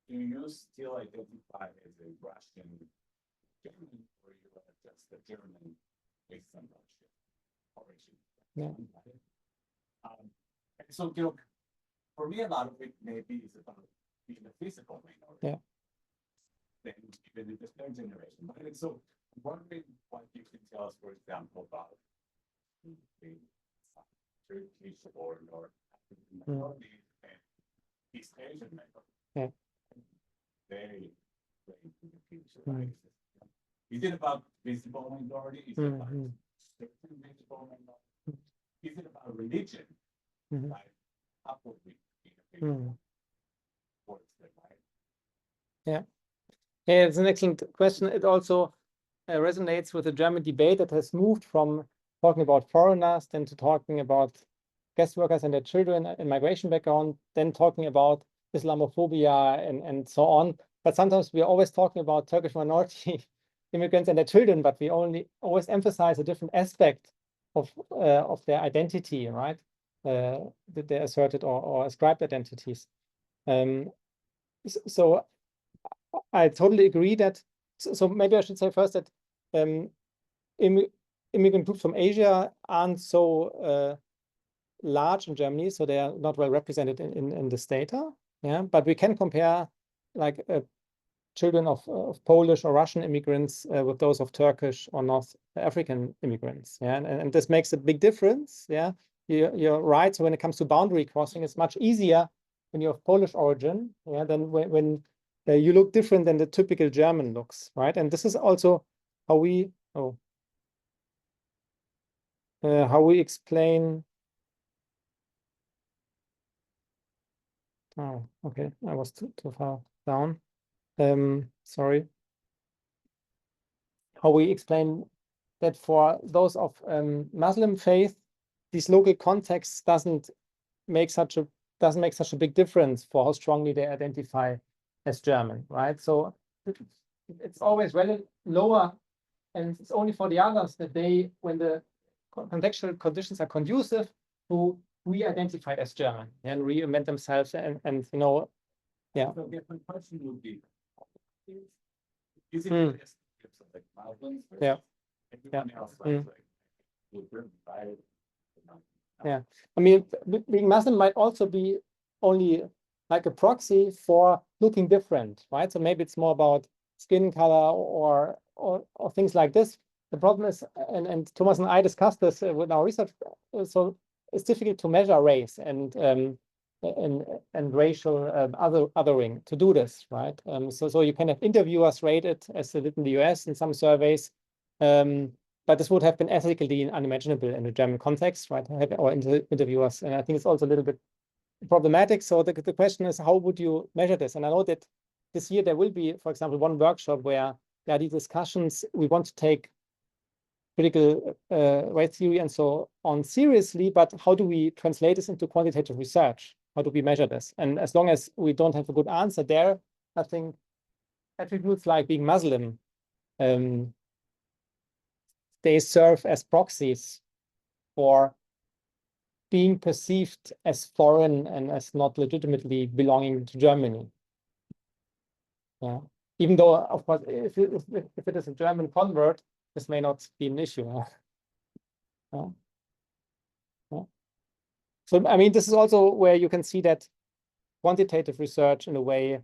do you still identify as a Russian German, or you are just a German with some Russian origin? Yeah. And so, for me, a lot of it maybe is about being a physical minority. Yeah. Then even in the third generation. But so I'm wondering what you can tell us, for example, about the Turkish or North African minorities and East Asian minorities. Yeah. Very in the future, right? Is it about visible minority? Is it about certain visible minority? Is it about religion? Right? How would we towards them, right? Yeah. Yeah, it's an excellent question. It also resonates with the German debate that has moved from talking about foreigners then to talking about guest workers and their children in migration background, then talking about Islamophobia and so on. But sometimes we are always talking about Turkish minority immigrants and their children, but we always emphasize a different aspect of their identity, right? That they asserted or ascribed identities. So I totally agree that. So maybe I should say first that immigrant groups from Asia aren't so large in Germany, so they are not well represented in this data. Yeah, but we can compare like children of Polish or Russian immigrants with those of Turkish or North African immigrants. Yeah, and this makes a big difference. Yeah, you're right. So when it comes to boundary crossing, it's much easier when you have Polish origin. Yeah, than when you look different than the typical German looks, right? And this is also how we how we explain. Oh, okay, I was too far down. Sorry. How we explain that for those of Muslim faith, these local contexts doesn't make such a big difference for how strongly they identify as German, right? So it's always really lower, and it's only for the others that they, when the contextual conditions are conducive, who re-identify as German and reinvent themselves and you know, yeah. So the question would be, like Muslims, Yeah. everyone else Yeah, I mean, being Muslim might also be only like a proxy for looking different, right? So maybe it's more about skin color or things like this. The problem is, and Thomas and I discussed this with our research. So it's difficult to measure race and racial othering to do this, right? So you can have interviewers rate it as they did in the US in some surveys. But this would have been ethically unimaginable in the German context, right? Have our interviewers, and I think it's also a little bit problematic. So the question is, how would you measure this? And I know that this year there will be, for example, one workshop where there are these discussions. We want to take critical race theory and so on seriously, but how do we translate this into quantitative research? How do we measure this? And as long as we don't have a good answer there, I think attributes like being Muslim, they serve as proxies for being perceived as foreign and as not legitimately belonging to Germany. Yeah, even though, of course, if it is a German convert, this may not be an issue. Yeah. Yeah. So, I mean, this is also where you can see that quantitative research, in a way,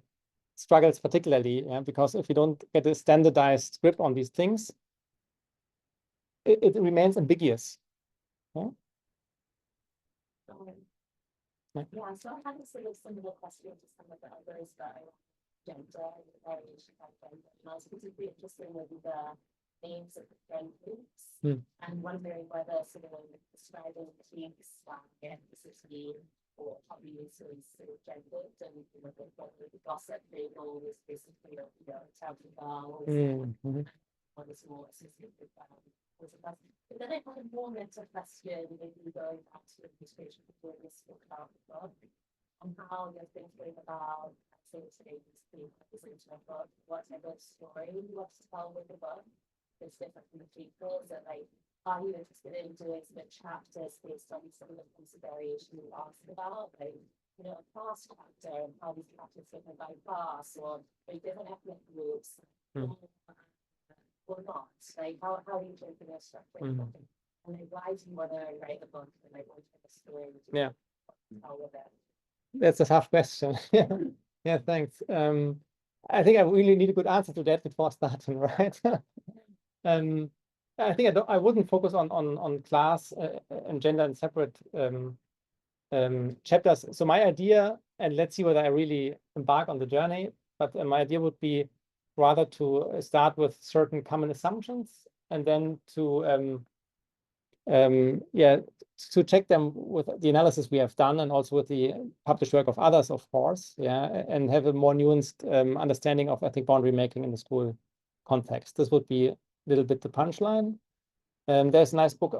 struggles particularly, yeah? Because if you don't get a standardized grip on these things, it remains ambiguous. Yeah? Yeah, so I had a sort of similar question to some of the others that gender and variation of gender. And I was particularly interested with the names of the friend groups and wondering whether sort of describing kinks like ethnicity or hobbies is sort of gendered, and whether the gossip label was basically touting girls or is more associated with but then I had a more mental question, maybe going back to the administration before we spoke about the book, on how you're thinking about today's representation of book, whatever story you want to tell with the book. It's different from the people. So like, are you interested in doing some chapters based on some of the kinds of variation you asked about? Like, a class chapter and how these chapters different by class or different ethnic groups. Or not, like how are you taking a structure? And like, why do you want to write a book and like what type of story would you tell with it? That's a tough question. Yeah, thanks. I think I really need a good answer to that before starting, right? I think I wouldn't focus on class and gender in separate chapters. So my idea, and let's see whether I really embark on the journey, but my idea would be rather to start with certain common assumptions and then to check them with the analysis we have done and also with the published work of others, of course, and have a more nuanced understanding of ethnic boundary making in the school context. This would be a little bit the punchline. There's a nice book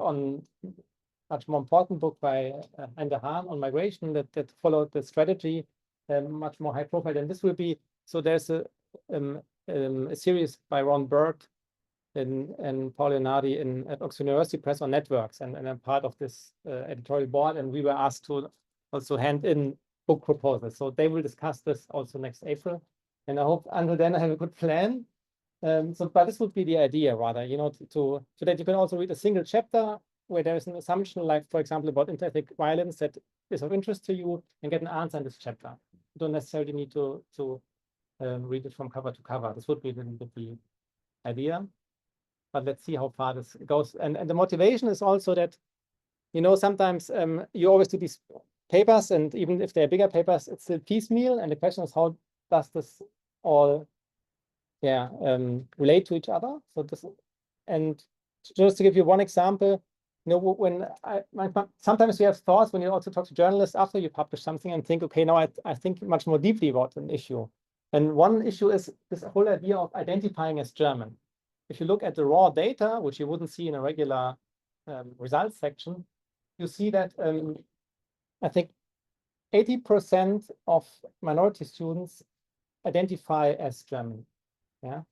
much more important book by Heinze Hahn on migration that followed the strategy, much more high profile than this will be. So there's a series by Ron Bird and Paul Leonardi at Oxford University Press on networks, and I'm part of this editorial board, and we were asked to also hand in book proposals. So they will discuss this also next April, and I hope until then I have a good plan. But this would be the idea, rather, so that you can also read a single chapter where there is an assumption, like, for example, about interethnic violence that is of interest to you, and get an answer in this chapter. You don't necessarily need to read it from cover to cover. This would be the idea. But let's see how far this goes. And the motivation is also that, you know, sometimes you always do these papers, and even if they're bigger papers, it's still piecemeal. And the question is, how does this all relate to each other? So this, and just to give you one example, you know, when sometimes you have thoughts when you also talk to journalists after you publish something and think, okay, now I think much more deeply about an issue. And one issue is this whole idea of identifying as German. If you look at the raw data, which you wouldn't see in a regular results section, you see that I think 80% of minority students identify as German, yeah,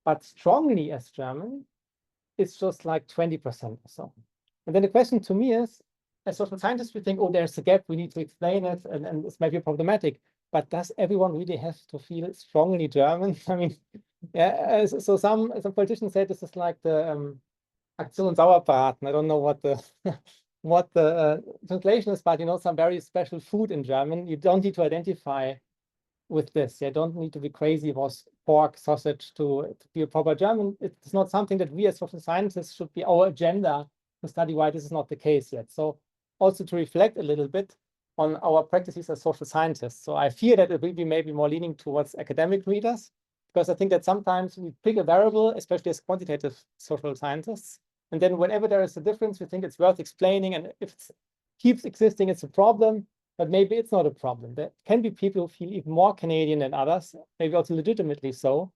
but strongly as German, it's just like 20% or so. And then the question to me is, as social scientists, we think, oh, there's a gap, we need to explain it, and this might be problematic. But does everyone really have to feel strongly German? I mean, yeah. So some politicians say this is like the Aktion Sauerbraten. I don't know what the what the translation is, but you know, some very special food in German. You don't need to identify with this. You don't need to be crazy about pork, sausage to be a proper German. It's not something that we as social scientists should be our agenda to study why this is not the case yet. So also to reflect a little bit on our practices as social scientists. So I fear that it will be maybe more leaning towards academic readers, because I think that sometimes we pick a variable, especially as quantitative social scientists, and then whenever there is a difference, we think it's worth explaining, and if it keeps existing, it's a problem. But maybe it's not a problem. There can be people who feel even more Canadian than others, maybe also legitimately so,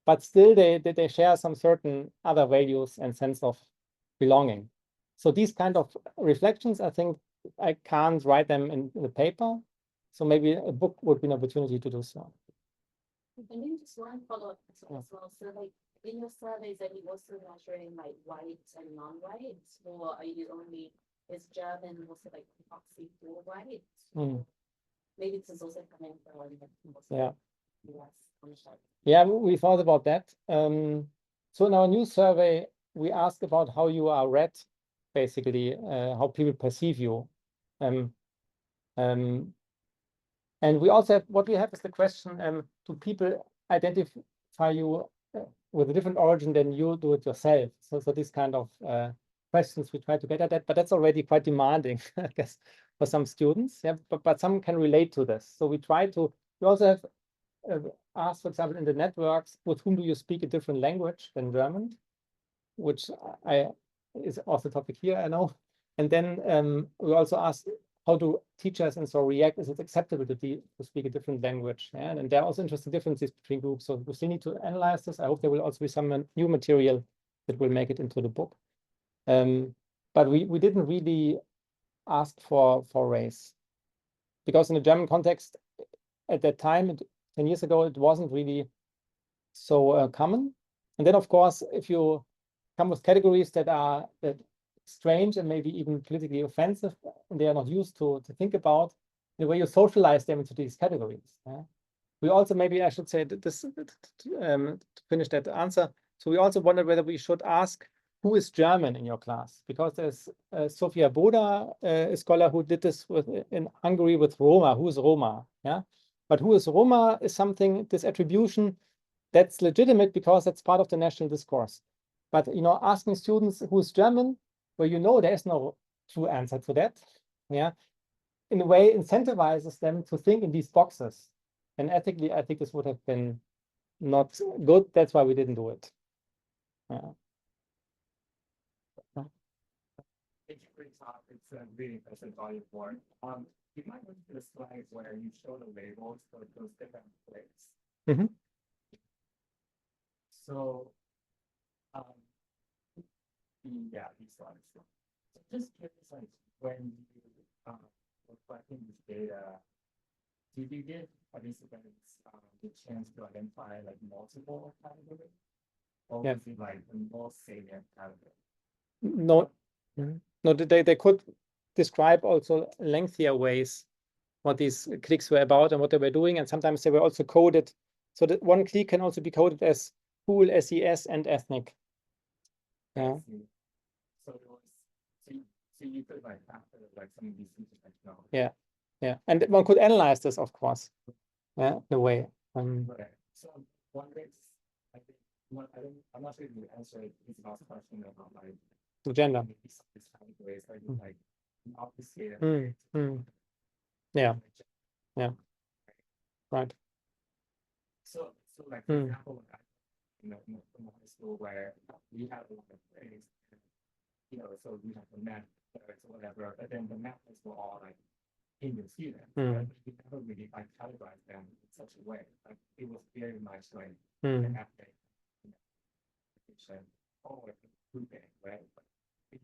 but still they share some certain other values and sense of belonging. So these kind of reflections, I think I can't write them in the paper. So maybe a book would be an opportunity to do so. And then just one follow-up as well. So like in your surveys, are you also measuring like white and non-white, or are you only, is German also like proxy for white? Maybe this is also coming from US. Yeah, we thought about that. So in our new survey, we asked about how you are read, basically, how people perceive you. And we also have, what we have is the question, do people identify you with a different origin than you do it yourself? So these kind of questions we try to get at that, but that's already quite demanding, I guess, for some students. Yeah, but some can relate to this. So we also have asked, for example, in the networks, with whom do you speak a different language than German, which is also a topic here, I know. And then we also asked, how do teachers and so react? Is it acceptable to speak a different language? Yeah? And there are also interesting differences between groups. So we still need to analyze this. I hope there will also be some new material that will make it into the book. But we didn't really ask for race, because in the German context at that time, 10 years ago, it wasn't really so common. And then, of course, if you come with categories that are strange and maybe even politically offensive, and they are not used to think about, the way you socialize them into these categories. Yeah? We also, maybe I should say that this to finish that answer. So we also wondered whether we should ask, who is German in your class? Because there's Sofia Boda, a scholar who did this in Hungary with Roma. Who is Roma? Yeah, but who is Roma is something, this attribution, that's legitimate because that's part of the national discourse. But you know, asking students who is German, where you know there is no true answer to that, yeah, in a way incentivizes them to think in these boxes. And ethically, I think this would have been not good. That's why we didn't do it. Yeah. Thank you for your talk. It's a really impressive volume board. You might look at the slide where you show the labels for those different plates. So, these slides. So just curious, like when you were collecting this data, did you give participants the chance to identify like multiple categories, or was it like the most salient category? No, they could describe also lengthier ways what these clicks were about and what they were doing, and sometimes they were also coded. So that one click can also be coded as school, SES, and ethnic. Yeah. So it was, so you could like after like some of these interventional. Yeah, and one could analyze this, of course. Yeah, in a way. Right. So I'm wondering, I think, I'm not sure if you answered his last question about like the gender. maybe some of these categories are you like obviously Yeah. Yeah. Right. So like for example, like, from high school where we have a lot of grades, so we have the math or whatever, but then the methods were all like Indian students, right? But we never really like categorized them in such a way. Like it was very much like an ethnic, or grouping, right? But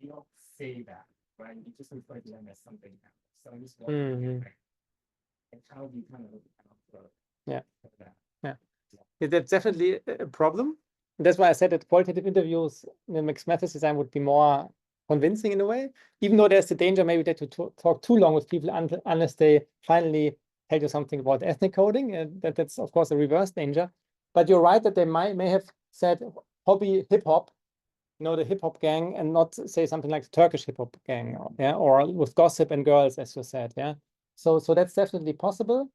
you don't say that, right? You just refer to them as something else. So I'm just wondering, like, and how do you kind of account for that? That's definitely a problem. That's why I said that qualitative interviews in the mixed methods design would be more convincing in a way, even though there's the danger maybe that you talk too long with people unless they finally tell you something about ethnic coding. That's of course a reverse danger. But you're right that they may have said hobby hip hop, the hip hop gang, and not say something like the Turkish hip hop gang, or with gossip and girls, as you said, So that's definitely possible.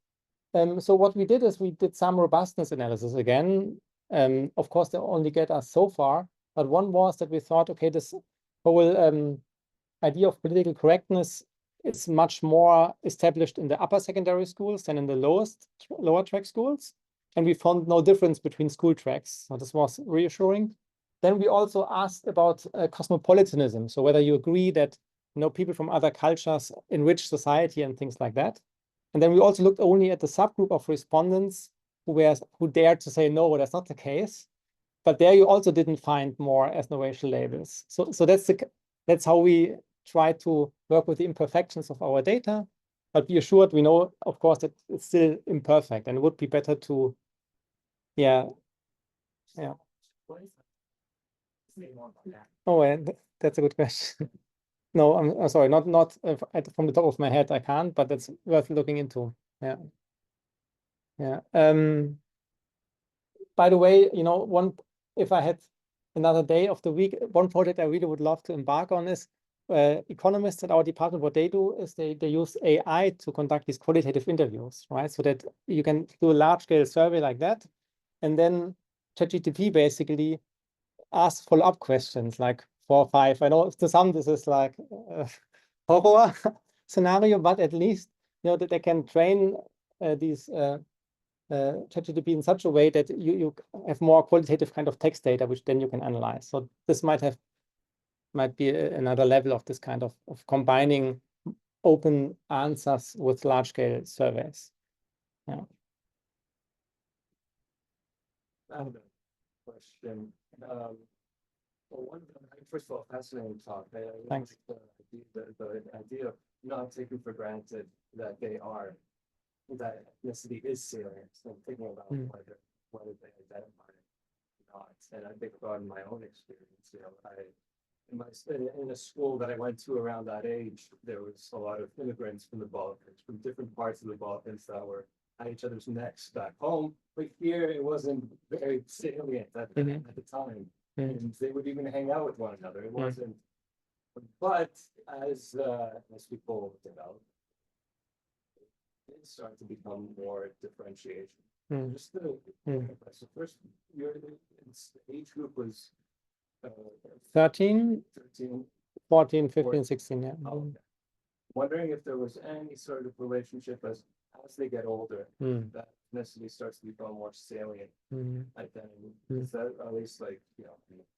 So what we did is we did some robustness analysis again. Of course, they only get us so far, but one was that we thought, okay, this whole idea of political correctness is much more established in the upper secondary schools than in the lower track schools. And we found no difference between school tracks. So this was reassuring. Then we also asked about cosmopolitanism. So whether you agree that people from other cultures enrich society and things like that. And then we also looked only at the subgroup of respondents who dared to say, no, that's not the case. But there you also didn't find more ethno-racial labels. So that's how we try to work with the imperfections of our data. But be assured, we know, of course, that it's still imperfect, and it would be better to, Oh, and that's a good question. No, I'm sorry, not from the top of my head, I can't, but that's worth looking into. Yeah. By the way, if I had another day of the week, one project I really would love to embark on is economists at our department. What they do is they use AI to conduct these qualitative interviews, right? So that you can do a large-scale survey like that, and then ChatGPT basically asks follow-up questions like 4 or 5. I know to some this is like a horror scenario, but at least that they can train these ChatGPT in such a way that you have more qualitative kind of text data, which then you can analyze. So this might be another level of this kind of combining open answers with large-scale surveys. Yeah. I have a question. First of all, fascinating talk. Thanks. The idea of not taking for granted that that ethnicity is salient. So I'm thinking about whether they identify it or not. And I think about my own experience. In a school that I went to around that age, there was a lot of immigrants from the Balkans, from different parts of the Balkans that were at each other's necks back home. But here it wasn't very salient at the time. And they would even hang out with one another. It wasn't. But as people developed, it started to become more differentiation. Just so first, the age group was 13, 14, 15, 16. Yeah. Okay. Wondering if there was any sort of relationship as they get older, that ethnicity starts to become more salient identity. Is that at least like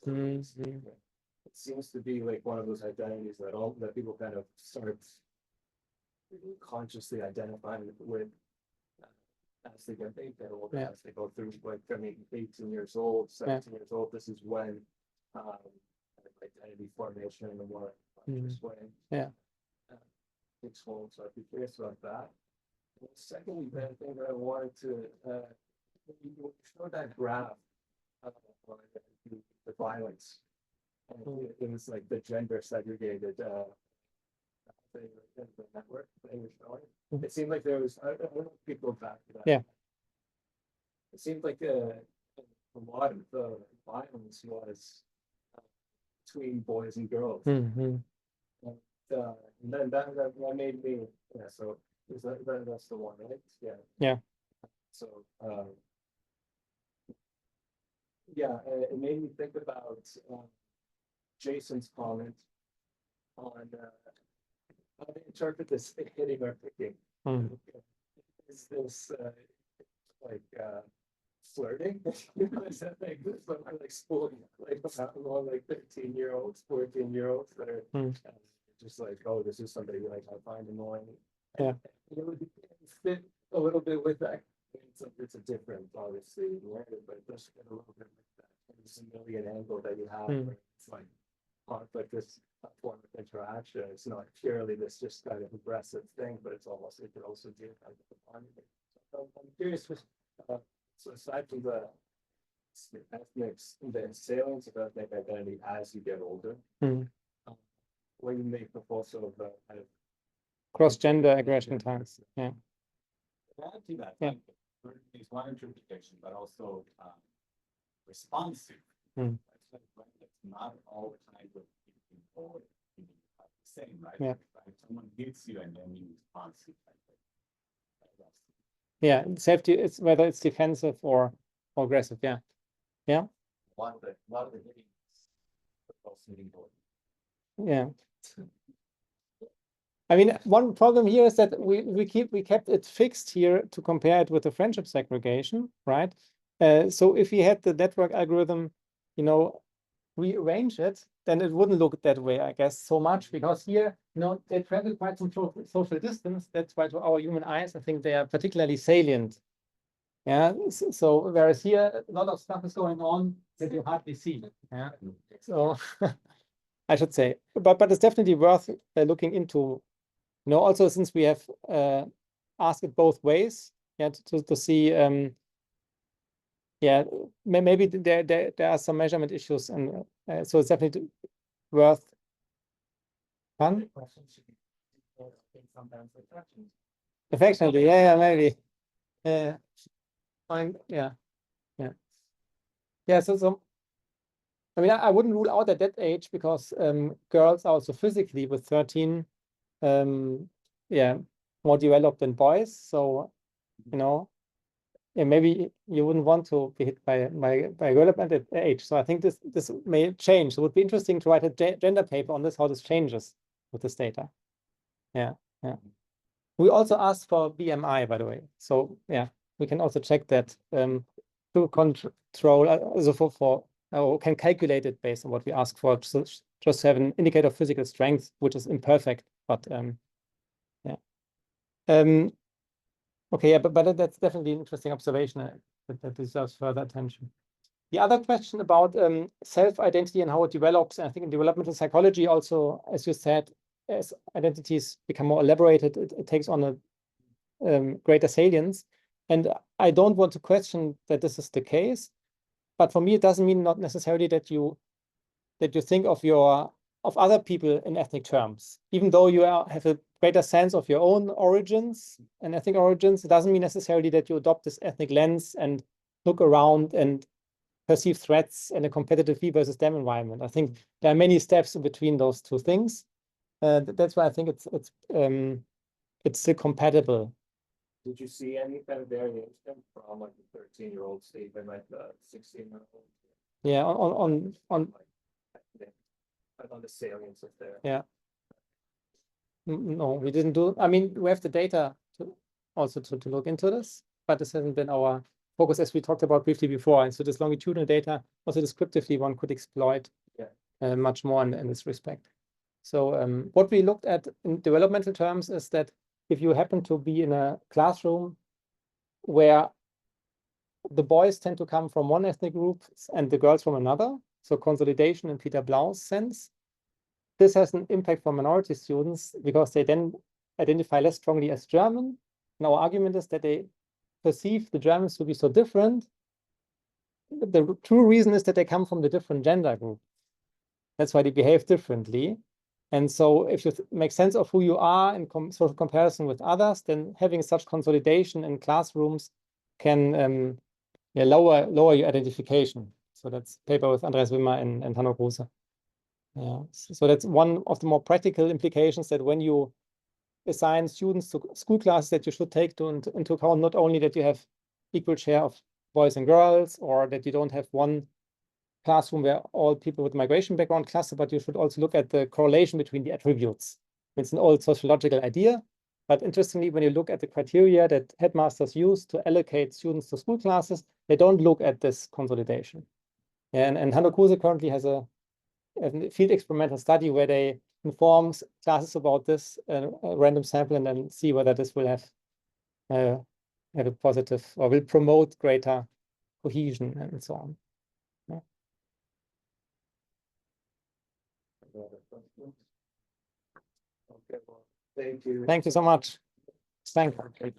it seems to be like one of those identities that people kind of start consciously identifying with as they get older, as they go through 18 years old, 17 years old. This is when identity formation in a more conscious way takes hold. So I'd be curious about that. And secondly, the thing that I wanted to you showed that graph on the violence, and it was like the gender segregated the network that you were showing. It seemed like there was, I don't know if people go back to that. Yeah. It seemed like a lot of the violence was between boys and girls. And then that made me, so that's the one, right? Yeah. Yeah. So Yeah, it made me think about Jason's comment on how to interpret this hitting or picking. Is this like flirting? Is that like this like school, like more like 13-year-olds, 14-year-olds that are just like, oh, this is somebody like I find annoying. Yeah. It would fit a little bit with that. It's a different, obviously, narrative, but it does fit a little bit with that chameleon angle that you have. Where it's like conflict is a form of interaction. It's not purely this just kind of aggressive thing, but it's almost, it could also be kind of a bonding. So I'm curious, so aside from the ethnics, the salience of ethnic identity as you get older, what you make also of the kind of cross-gender aggression times. Yeah. Add to that, Yeah. is one interpretation, but also responsive. Mm. It's not all the time with people the same, right? Yeah. If someone hits you and then you respond to that. Yeah, safety, it's whether it's defensive or aggressive. Yeah. Yeah. A lot of the hitting is also hitting board. Yeah. I mean, one problem here is that we kept it fixed here to compare it with the friendship segregation, right? So if we had the network algorithm, you know, rearrange it, then it wouldn't look that way, I guess, so much, because here, you know, they travel quite some social distance. That's why to our human eyes, I think they are particularly salient. Yeah. So whereas here, a lot of stuff is going on that you hardly see. Yeah. So I should say, but it's definitely worth looking into. You know, also since we have asked it both ways, yeah, to see, yeah, maybe there are some measurement issues, and so it's definitely worth. Fun? Affectionately, yeah, maybe. Fine, yeah. So I mean, I wouldn't rule out at that age, because girls are also physically with 13, yeah, more developed than boys. So, you know, yeah, maybe you wouldn't want to be hit by a girl at that age. So I think this may change. So it would be interesting to write a gender paper on this, how this changes with this data. Yeah. We also asked for BMI, by the way. So yeah, we can also check that to control, also can calculate it based on what we ask for. So just have an indicator of physical strength, which is imperfect, but yeah. Okay, yeah, but that's definitely an interesting observation that deserves further attention. The other question about self-identity and how it develops, and I think in developmental psychology also, as you said, as identities become more elaborated, it takes on a greater salience. And I don't want to question that this is the case, but for me, it doesn't mean not necessarily that you think of other people in ethnic terms. Even though you have a greater sense of your own origins and ethnic origins, it doesn't mean necessarily that you adopt this ethnic lens and look around and perceive threats in a competitive we versus them environment. I think there are many steps in between those two things. That's why I think it's still compatible. Did you see any kind of variation from like the 13-year-old to even like the 16-year-old? Yeah, on the salience of there. Yeah. No, we didn't do. I mean, we have the data to also to look into this, but this hasn't been our focus, as we talked about briefly before. And so this longitudinal data, also descriptively, one could exploit much more in this respect. So what we looked at in developmental terms is that if you happen to be in a classroom where the boys tend to come from one ethnic group and the girls from another, so consolidation in Peter Blau's sense, this has an impact for minority students because they then identify less strongly as German. And our argument is that they perceive the Germans to be so different. The true reason is that they come from the different gender group. That's why they behave differently. And so if you make sense of who you are in social comparison with others, then having such consolidation in classrooms can lower your identification. So that's paper with Andreas Wimmer and Hanno Große. Yeah. So that's one of the more practical implications, that when you assign students to school classes, that you should take into account not only that you have equal share of boys and girls, or that you don't have one classroom where all people with migration background cluster, but you should also look at the correlation between the attributes. It's an old sociological idea, but interestingly, when you look at the criteria that headmasters use to allocate students to school classes, they don't look at this consolidation. And Hanno Kruse currently has a field experimental study where they inform classes about this random sample and then see whether this will have a positive or will promote greater cohesion and so on. Yeah. Okay, well, thank you. Thank you so much. Thank you.